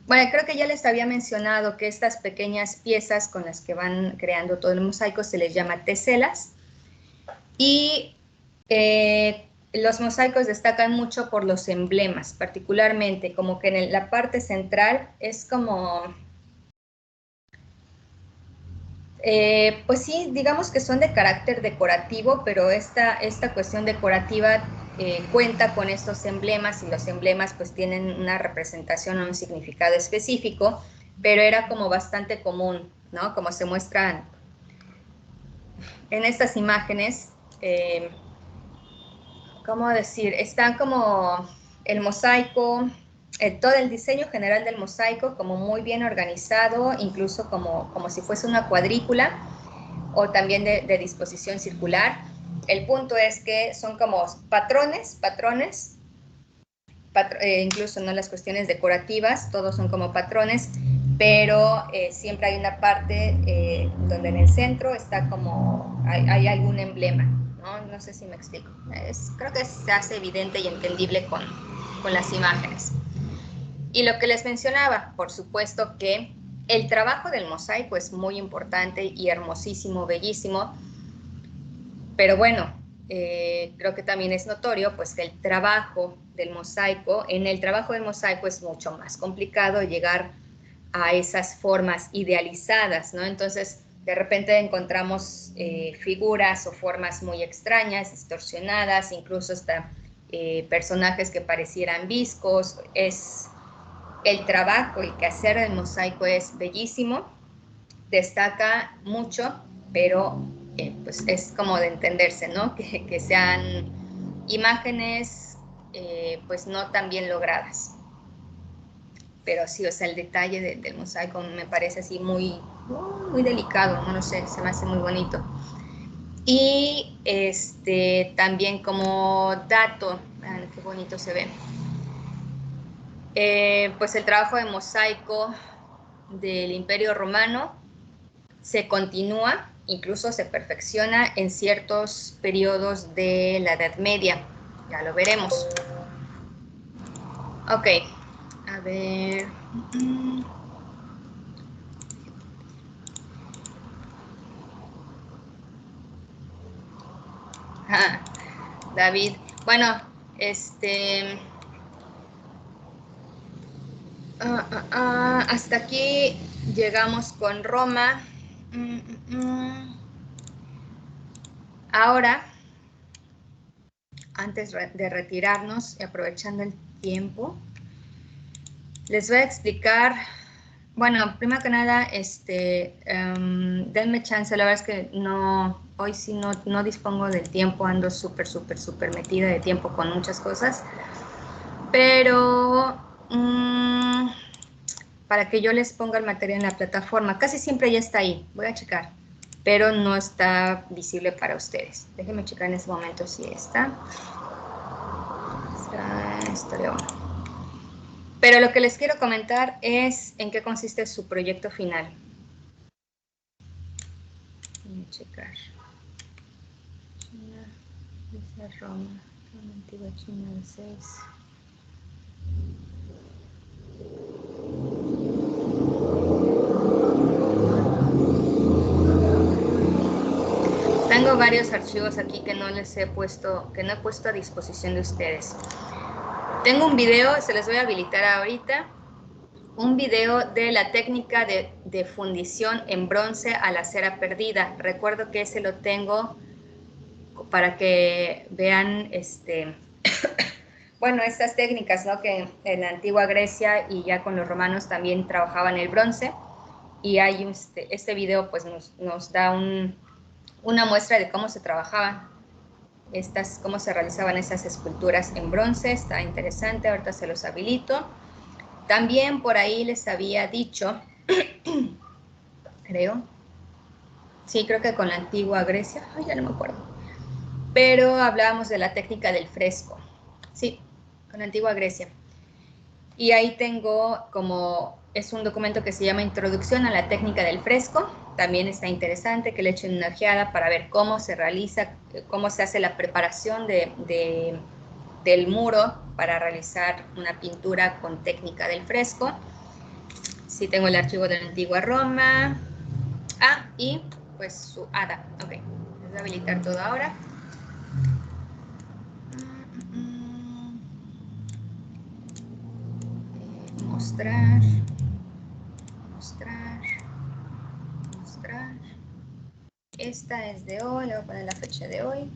Bueno, creo que ya les había mencionado que estas pequeñas piezas con las que van creando todo el mosaico se les llama teselas. Y los mosaicos destacan mucho por los emblemas, particularmente como que en la parte central es como... pues sí, digamos que son de carácter decorativo, pero esta cuestión decorativa cuenta con estos emblemas, y los emblemas pues tienen una representación o un significado específico, pero era como bastante común, ¿no? Como se muestran en estas imágenes, ¿cómo decir? Están como el mosaico, todo el diseño general del mosaico como muy bien organizado, incluso como si fuese una cuadrícula, o también de disposición circular. El punto es que son como patrones, incluso no las cuestiones decorativas, todos son como patrones, pero siempre hay una parte donde en el centro está como, hay algún emblema, ¿no? No sé si me explico. Creo que se hace evidente y entendible con las imágenes. Y lo que les mencionaba, por supuesto que el trabajo del mosaico es muy importante y hermosísimo, bellísimo, pero bueno, creo que también es notorio pues que el trabajo del mosaico, en el trabajo del mosaico es mucho más complicado llegar a esas formas idealizadas, ¿no? Entonces, de repente encontramos figuras o formas muy extrañas, distorsionadas, incluso hasta personajes que parecieran viscos. El trabajo, el quehacer del mosaico es bellísimo, destaca mucho, pero pues es como de entenderse, ¿no? Que sean imágenes pues no tan bien logradas. Pero sí, o sea, el detalle del mosaico me parece así muy delicado, no lo sé, se me hace muy bonito. Y también como dato, vean qué bonito se ve. Pues el trabajo de mosaico del Imperio Romano se continúa incluso se perfecciona en ciertos periodos de la Edad Media. Ya lo veremos. Ok, a ver. Ah, David. Bueno, hasta aquí llegamos con Roma. Ahora, antes de retirarnos y aprovechando el tiempo, les voy a explicar, bueno, primero que nada, denme chance, la verdad es que hoy sí no dispongo del tiempo, ando súper metida de tiempo con muchas cosas, pero para que yo les ponga el material en la plataforma, casi siempre ya está ahí, voy a checar, pero no está visible para ustedes. Déjenme checar en ese momento si está. Está León. Pero lo que les quiero comentar es en qué consiste su proyecto final. Voy a checar. China, dice Roma, la antigua China del 6. Tengo varios archivos aquí que no he puesto a disposición de ustedes. Tengo un video, se les voy a habilitar ahorita, un video de la técnica de fundición en bronce a la cera perdida. Recuerdo que ese lo tengo para que vean, bueno, estas técnicas, ¿no? Que en la antigua Grecia y ya con los romanos también trabajaban el bronce. Y hay este video pues nos da una muestra de cómo se trabajaban cómo se realizaban esas esculturas en bronce. Está interesante, ahorita se los habilito. También por ahí les había dicho, creo que con la antigua Grecia, ya no me acuerdo, pero hablábamos de la técnica del fresco, sí, con la antigua Grecia. Y ahí tengo es un documento que se llama Introducción a la técnica del fresco. También está interesante que le echen una ojeada para ver cómo se realiza, cómo se hace la preparación del muro para realizar una pintura con técnica del fresco. Sí tengo el archivo de la antigua Roma. Y pues su hada. Ok, les voy a habilitar todo ahora. Mostrar. Esta es de hoy, le voy a poner la fecha de hoy.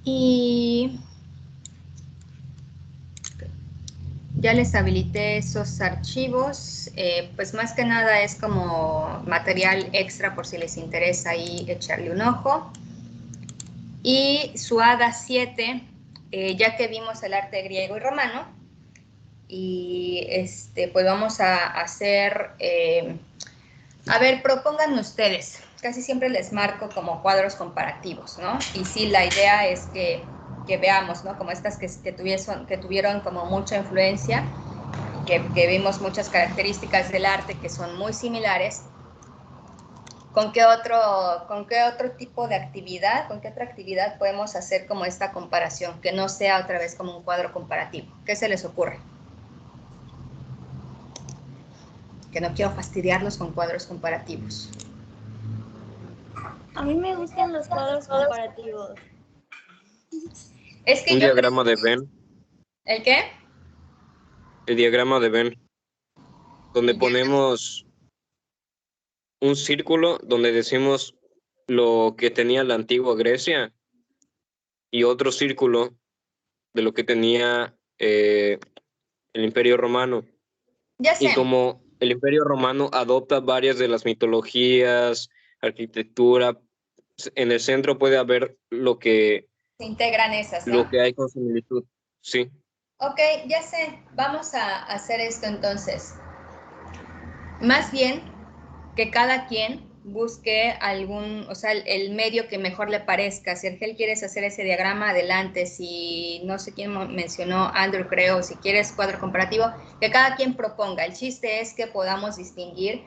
Y ya les habilité esos archivos, pues más que nada es como material extra por si les interesa ahí echarle un ojo. Y su hada 7, ya que vimos el arte griego y romano, y pues vamos a hacer, a ver, propongan ustedes, casi siempre les marco como cuadros comparativos, ¿no? Y sí, la idea es que veamos, ¿no? Como estas que tuvieron como mucha influencia, que vimos muchas características del arte que son muy similares. ¿Con qué otro tipo de actividad, con qué otra actividad podemos hacer como esta comparación, que no sea otra vez como un cuadro comparativo? ¿Qué se les ocurre? Que no quiero fastidiarlos con cuadros comparativos. A mí me gustan los cuadros comparativos. Es que Un diagrama de Venn. ¿El qué? El diagrama de Venn, donde ponemos un círculo donde decimos lo que tenía la antigua Grecia y otro círculo de lo que tenía el Imperio Romano. Ya sé. Y como el Imperio Romano adopta varias de las mitologías, arquitectura, en el centro puede haber lo que Se integran esas, ¿no? Lo que hay con similitud, sí. Ok, ya sé. Vamos a hacer esto entonces. Más bien que cada quien busque algún, o sea, el medio que mejor le parezca. Si Argel quieres hacer ese diagrama, adelante. Si no sé quién mencionó, Andrew creo, si quieres cuadro comparativo, que cada quien proponga. El chiste es que podamos distinguir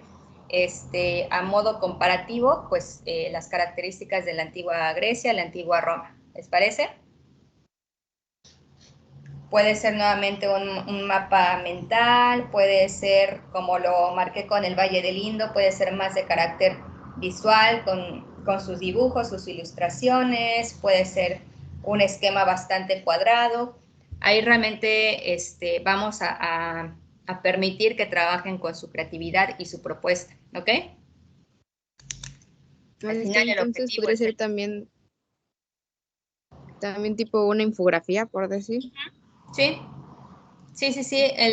a modo comparativo, pues las características de la antigua Grecia, la antigua Roma. ¿Les parece? Puede ser nuevamente un mapa mental, puede ser como lo marqué con el Valle del Indo, puede ser más de carácter visual con sus dibujos, sus ilustraciones, puede ser un esquema bastante cuadrado. Ahí realmente vamos a permitir que trabajen con su creatividad y su propuesta, ¿ok? Al final el Entonces objetivo podría es ser también tipo una infografía, por decir. Sí.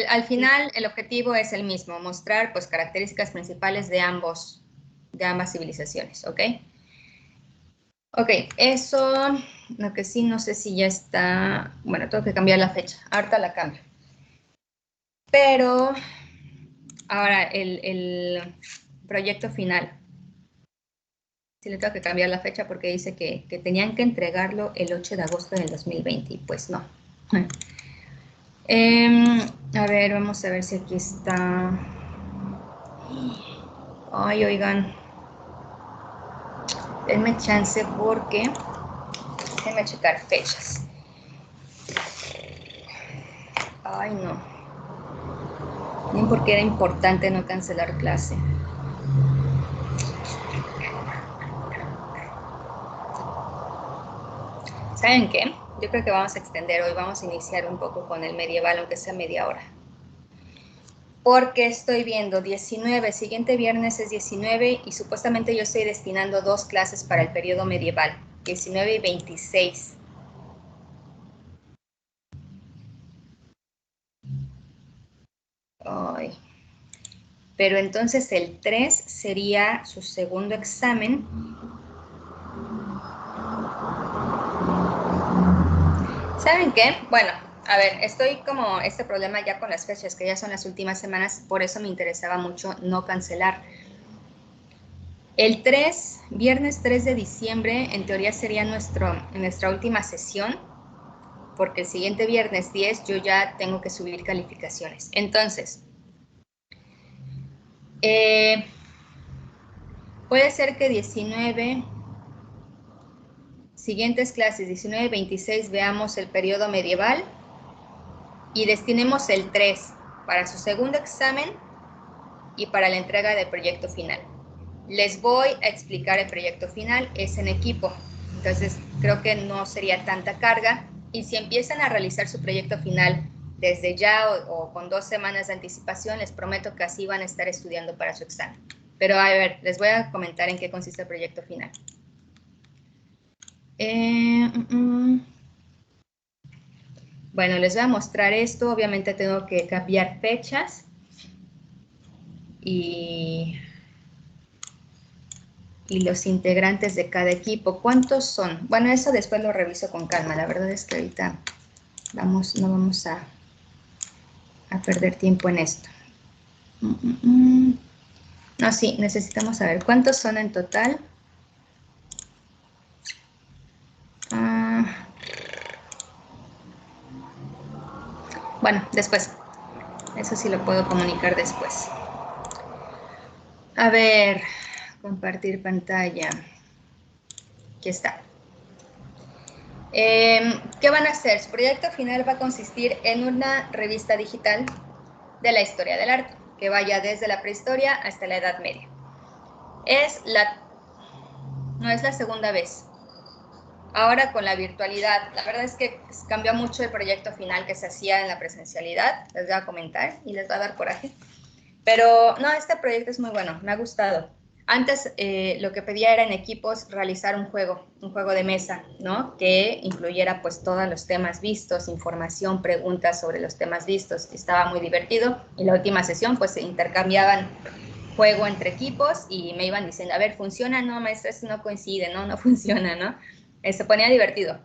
Al final el objetivo es el mismo, mostrar pues características principales de ambas civilizaciones, ¿ok? Ok, eso, lo que sí no sé si ya está, bueno, tengo que cambiar la fecha, ahorita la cambio. Pero ahora el proyecto final, sí le tengo que cambiar la fecha porque dice que tenían que entregarlo el 8 de agosto del 2020 y pues no. A ver, vamos a ver si aquí está. Ay, oigan. Denme chance porque déjenme checar fechas. Ay, no. Bien porque era importante no cancelar clase. ¿Saben qué? Yo creo que vamos a extender hoy, vamos a iniciar un poco con el medieval, aunque sea media hora. Porque estoy viendo 19, siguiente viernes es 19 y supuestamente yo estoy destinando 2 clases para el periodo medieval, 19 y 26. Ay. Pero entonces el 3 sería su segundo examen. ¿Saben qué? Bueno, a ver, estoy como este problema ya con las fechas, que ya son las últimas semanas, por eso me interesaba mucho no cancelar. El 3, viernes 3 de diciembre, en teoría sería nuestra última sesión, porque el siguiente viernes 10 yo ya tengo que subir calificaciones. Entonces, puede ser que 19, siguientes clases, 19 y 26, veamos el periodo medieval y destinemos el 3 para su segundo examen y para la entrega del proyecto final. Les voy a explicar el proyecto final, es en equipo, entonces creo que no sería tanta carga y si empiezan a realizar su proyecto final desde ya o con 2 semanas de anticipación, les prometo que así van a estar estudiando para su examen. Pero a ver, les voy a comentar en qué consiste el proyecto final. Bueno, les voy a mostrar esto, obviamente tengo que cambiar fechas y los integrantes de cada equipo. ¿Cuántos son? Bueno, eso después lo reviso con calma. La verdad es que ahorita no vamos a perder tiempo en esto. No, sí, necesitamos saber cuántos son en total. Bueno, después. Eso sí lo puedo comunicar después. A ver, compartir pantalla. Aquí está. ¿Qué van a hacer? Su proyecto final va a consistir en una revista digital de la historia del arte, que vaya desde la prehistoria hasta la Edad Media. No es la segunda vez. Ahora con la virtualidad, la verdad es que cambió mucho el proyecto final que se hacía en la presencialidad, les voy a comentar y les va a dar coraje. Pero no, este proyecto es muy bueno, me ha gustado. Antes lo que pedía era en equipos realizar un juego de mesa, ¿no? Que incluyera pues todos los temas vistos, información, preguntas sobre los temas vistos. Estaba muy divertido y la última sesión pues se intercambiaban juego entre equipos y me iban diciendo, a ver, ¿funciona? No, maestra, esto no coincide, no funciona, ¿no? Se ponía divertido.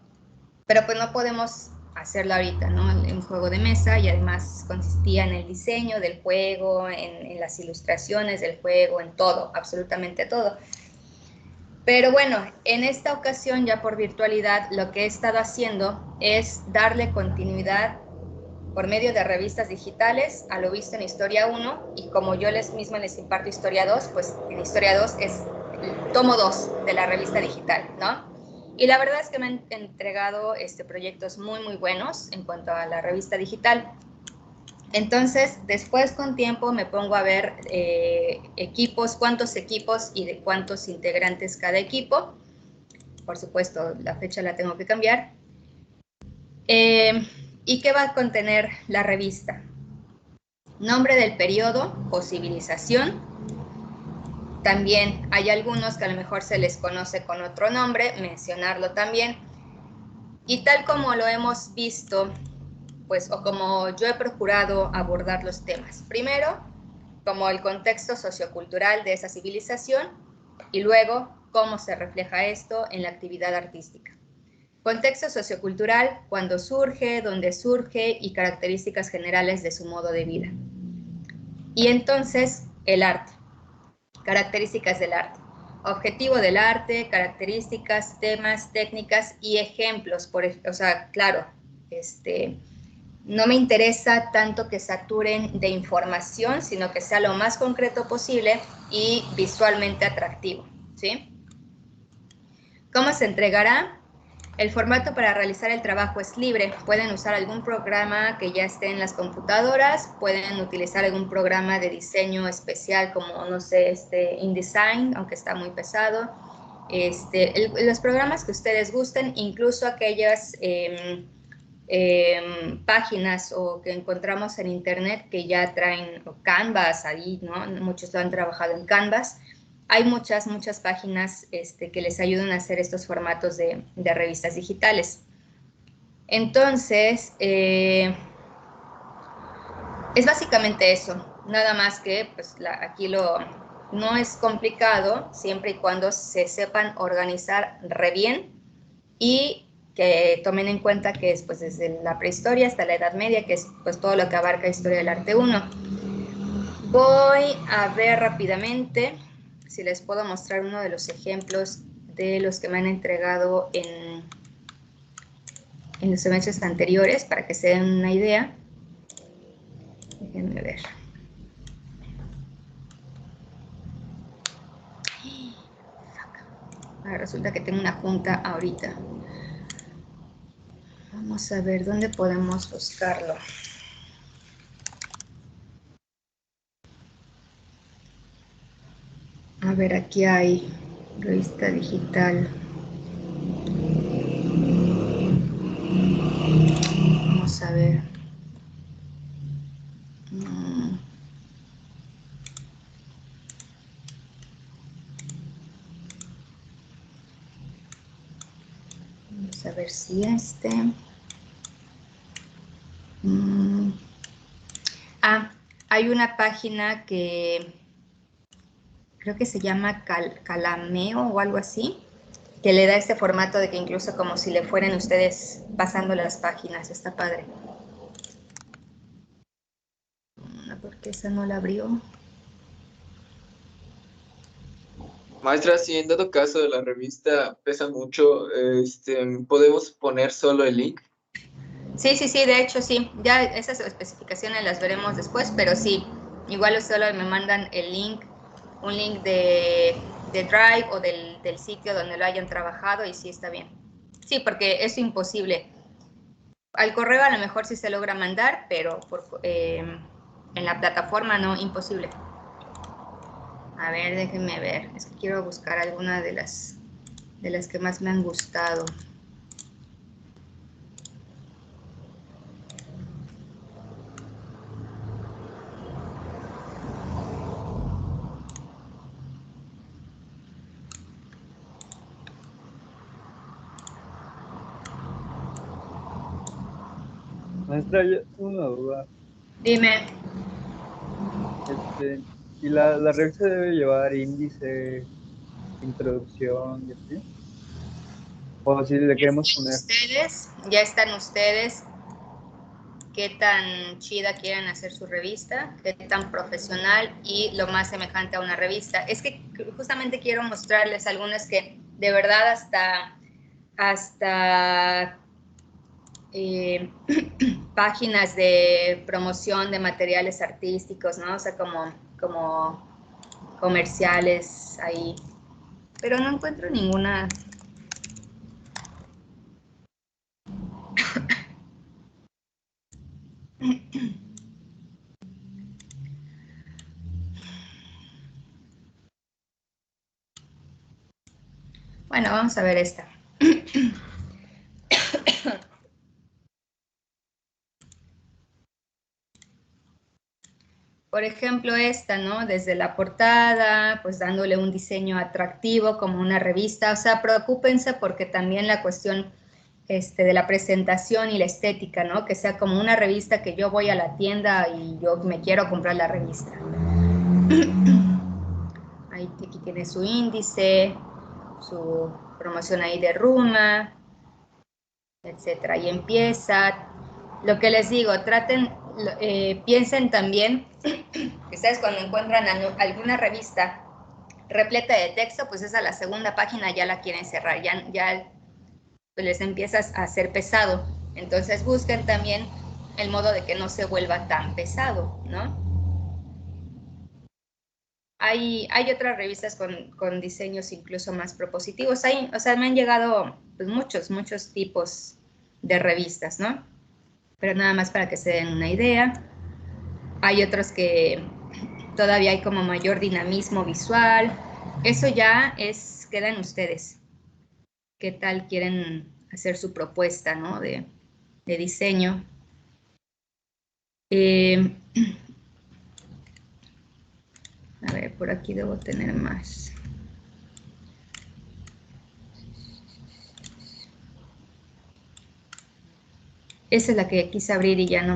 Pero pues no podemos hacerlo ahorita, ¿no? Un juego de mesa, y además consistía en el diseño del juego, en las ilustraciones del juego, en todo, absolutamente todo. Pero bueno, en esta ocasión, ya por virtualidad, lo que he estado haciendo es darle continuidad por medio de revistas digitales a lo visto en Historia 1, y como yo misma les imparto Historia 2, pues en Historia 2 es el tomo 2 de la revista digital, ¿no? Y la verdad es que me han entregado proyectos muy, muy buenos en cuanto a la revista digital. Entonces, después con tiempo me pongo a ver equipos, cuántos equipos y de cuántos integrantes cada equipo. Por supuesto, la fecha la tengo que cambiar. ¿Y qué va a contener la revista? Nombre del periodo o civilización. También hay algunos que a lo mejor se les conoce con otro nombre, mencionarlo también. Y tal como lo hemos visto, pues, o como yo he procurado abordar los temas. Primero, como el contexto sociocultural de esa civilización, y luego cómo se refleja esto en la actividad artística. Contexto sociocultural, cuándo surge, dónde surge y características generales de su modo de vida. Y entonces, el arte. Características del arte. Objetivo del arte, características, temas, técnicas y ejemplos. O sea, claro, no me interesa tanto que saturen de información, sino que sea lo más concreto posible y visualmente atractivo, ¿sí? ¿Cómo se entregará? El formato para realizar el trabajo es libre. Pueden usar algún programa que ya esté en las computadoras, pueden utilizar algún programa de diseño especial como, no sé, InDesign, aunque está muy pesado. Los programas que ustedes gusten, incluso aquellas páginas o que encontramos en internet que ya traen Canvas ahí, ¿no? Muchos lo han trabajado en Canvas. Hay muchas páginas que les ayudan a hacer estos formatos de revistas digitales. Entonces, es básicamente eso. Nada más que, pues, aquí no es complicado, siempre y cuando se sepan organizar re bien y que tomen en cuenta que es, pues, desde la prehistoria hasta la Edad Media, que es, pues, todo lo que abarca Historia del Arte 1. Voy a ver rápidamente si les puedo mostrar uno de los ejemplos de los que me han entregado en los semestres anteriores, para que se den una idea. Déjenme ver. Resulta que tengo una junta ahorita. Vamos a ver dónde podemos buscarlo. A ver, aquí hay revista digital. Vamos a ver. Vamos a ver si hay una página que creo que se llama Calameo o algo así, que le da este formato de que incluso como si le fueran ustedes pasando las páginas. Está padre. ¿Por qué esa no la abrió? Maestra, si en dado caso de la revista pesa mucho, ¿podemos poner solo el link? Sí, de hecho sí. Ya esas especificaciones las veremos después, pero sí. Igual solo me mandan el link, un link de Drive o del sitio donde lo hayan trabajado, y sí está bien. Sí, porque es imposible. Al correo a lo mejor sí se logra mandar, pero en la plataforma no, imposible. A ver, déjenme ver. Es que quiero buscar alguna de las que más me han gustado. Maestra, yo tengo una duda. Dime. ¿Y la revista debe llevar índice, introducción y así? O si le queremos poner. Ya están ustedes qué tan chida quieren hacer su revista, qué tan profesional y lo más semejante a una revista. Es que justamente quiero mostrarles algunas que de verdad hasta páginas de promoción de materiales artísticos, ¿no? O sea, como comerciales ahí. Pero no encuentro ninguna. Bueno, vamos a ver esta. Por ejemplo, esta, ¿no? Desde la portada, pues dándole un diseño atractivo como una revista. O sea, preocúpense porque también la cuestión de la presentación y la estética, ¿no? Que sea como una revista que yo voy a la tienda y yo me quiero comprar la revista. Ahí aquí tiene su índice, su promoción ahí de Ruma, etcétera. Y empieza. Lo que les digo, piensen también que ustedes cuando encuentran alguna revista repleta de texto, pues esa la segunda página ya la quieren cerrar, ya les empiezas a hacer pesado. Entonces busquen también el modo de que no se vuelva tan pesado, ¿no? Hay otras revistas con diseños incluso más propositivos. O sea, me han llegado pues, muchos tipos de revistas, ¿no? Pero nada más para que se den una idea. Hay otros que todavía hay como mayor dinamismo visual. Eso ya queda en ustedes. ¿Qué tal quieren hacer su propuesta, ¿no? de diseño? A ver, por aquí debo tener más. Esa es la que quise abrir y ya no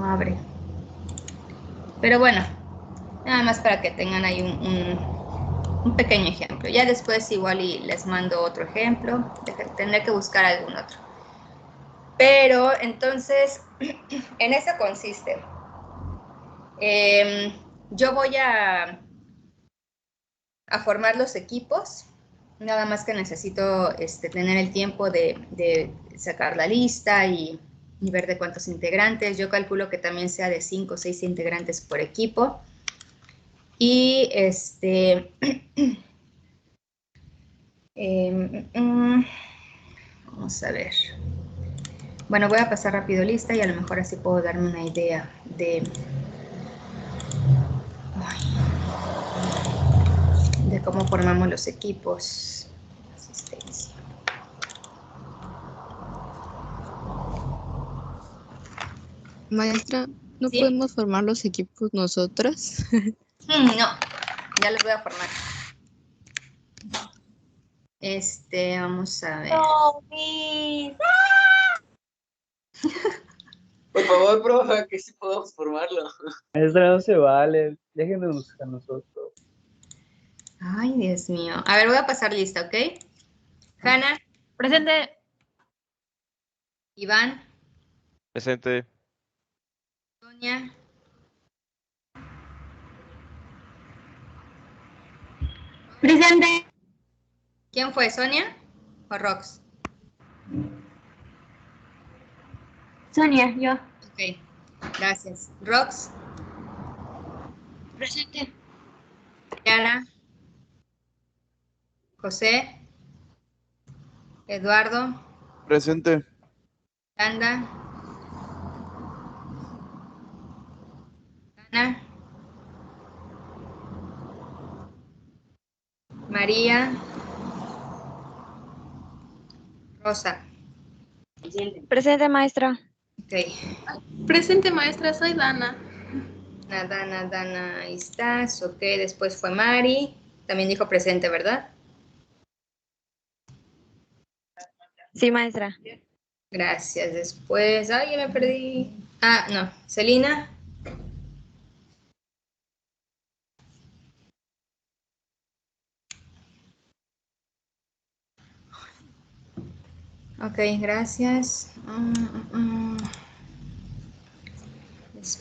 abre. Pero bueno, nada más para que tengan ahí un pequeño ejemplo. Ya después igual y les mando otro ejemplo. Tendré que buscar algún otro. Pero entonces, en eso consiste. Yo voy a formar los equipos. Nada más que necesito tener el tiempo de sacar la lista y ver de cuántos integrantes. Yo calculo que también sea de 5 o 6 integrantes por equipo. Y vamos a ver. Bueno, voy a pasar rápido lista y a lo mejor así puedo darme una idea de cómo formamos los equipos. Asistencia. Maestra, ¿no ¿Sí? podemos formar los equipos nosotras? No, ya los voy a formar. Vamos a ver. No, Miss. Por favor, profe, que sí podamos formarlo. Maestra, no se vale. Déjenos a nosotros. Ay, Dios mío. A ver, voy a pasar lista, ¿ok? Hanna, Presente. Iván, Presente. Sonia, Presente. ¿quién fue? ¿Sonia o Rox? Sonia, yo. Ok, gracias. Rox, Presente. Yara, José, Eduardo, Presente. Anda, Ana, María, Rosa. Presente, maestra. Ok, Presente, maestra, soy Dana. Dana, ahí estás. Ok, después fue Mari. También dijo presente, ¿verdad? Sí, maestra. Gracias. Después, ay, ya me perdí. Ah, no, Celina. Ok, gracias.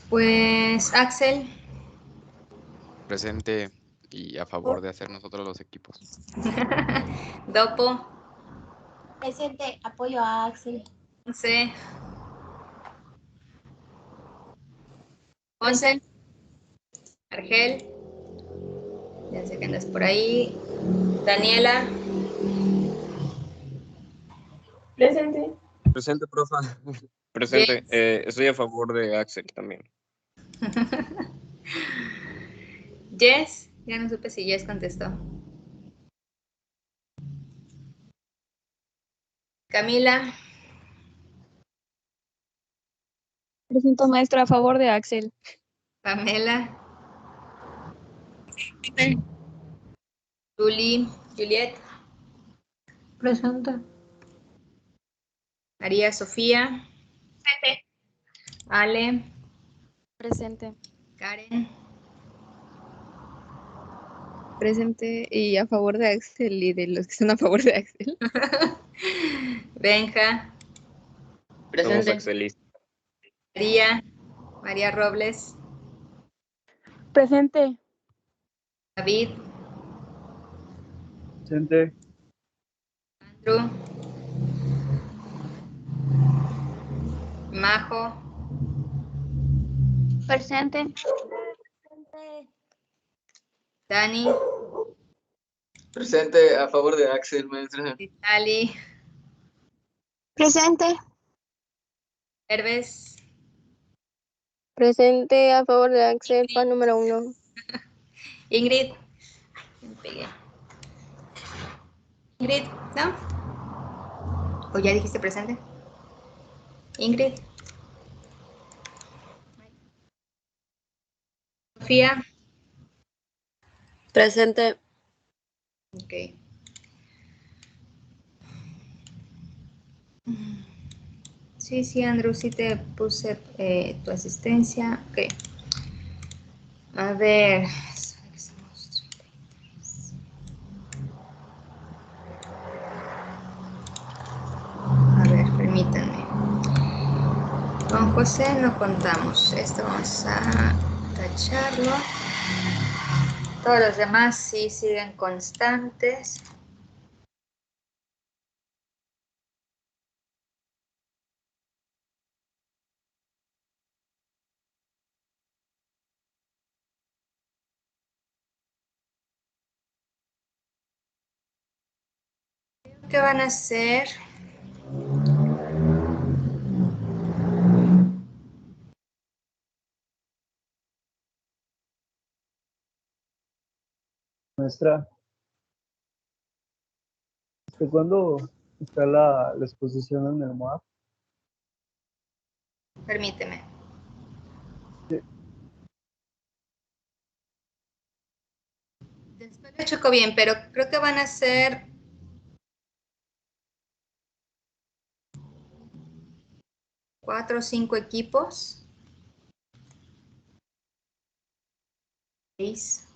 Pues Axel. Presente y a favor de hacer nosotros los equipos. Dopo. Presente, apoyo a Axel. Once. Once. Argel. Ya sé que andas por ahí. Daniela. Presente. Presente, profa. Presente. Estoy a favor de Axel también. Jess. Ya no supe si Jess contestó. Camila. Presento, maestra, a favor de Axel. Pamela. Juliet. Presente. María Sofía. Presente. Ale. Presente. Karen. Presente y a favor de Axel y de los que están a favor de Axel. Benja. Somos Presente. axelistas. María Robles. Presente. David. Presente. Andrew. Majo. Presente. Dani. Presente a favor de Axel, maestra. Ali. Presente. Herves. Presente a favor de Axel, fan número 1. Ingrid. Me pegué. Ingrid, ¿no? ¿O ya dijiste presente? Ingrid. Sofía. Presente. Ok. Sí, Andrew, sí te puse tu asistencia. Ok. A ver. A ver, permítanme. Con José no contamos. Esto vamos a tacharlo. Todos los demás sí siguen constantes. ¿Qué van a hacer? Maestra, ¿cuándo está la exposición en el MOAB? Permíteme. Sí. Después lo checo bien, pero creo que van a ser 4 o 5 equipos. 6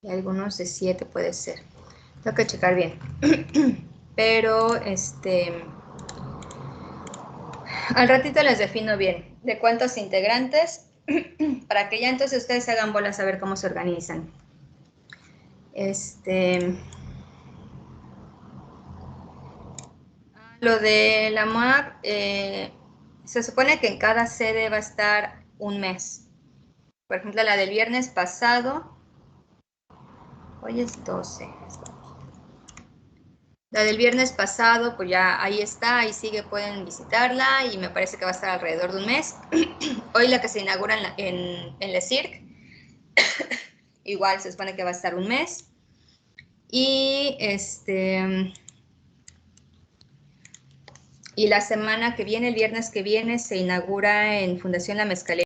y algunos de 7 puede ser. Tengo que checar bien. Pero al ratito les defino bien de cuántos integrantes para que ya entonces ustedes se hagan bolas a ver cómo se organizan. Lo de la MOAB, se supone que en cada sede va a estar un mes. Por ejemplo, la del viernes pasado, hoy es 12. La del viernes pasado, pues ya ahí está, ahí sigue, pueden visitarla y me parece que va a estar alrededor de un mes. Hoy la que se inaugura en Le Cirque, igual se supone que va a estar un mes. Y y la semana que viene, el viernes que viene, se inaugura en Fundación La Mezcalera.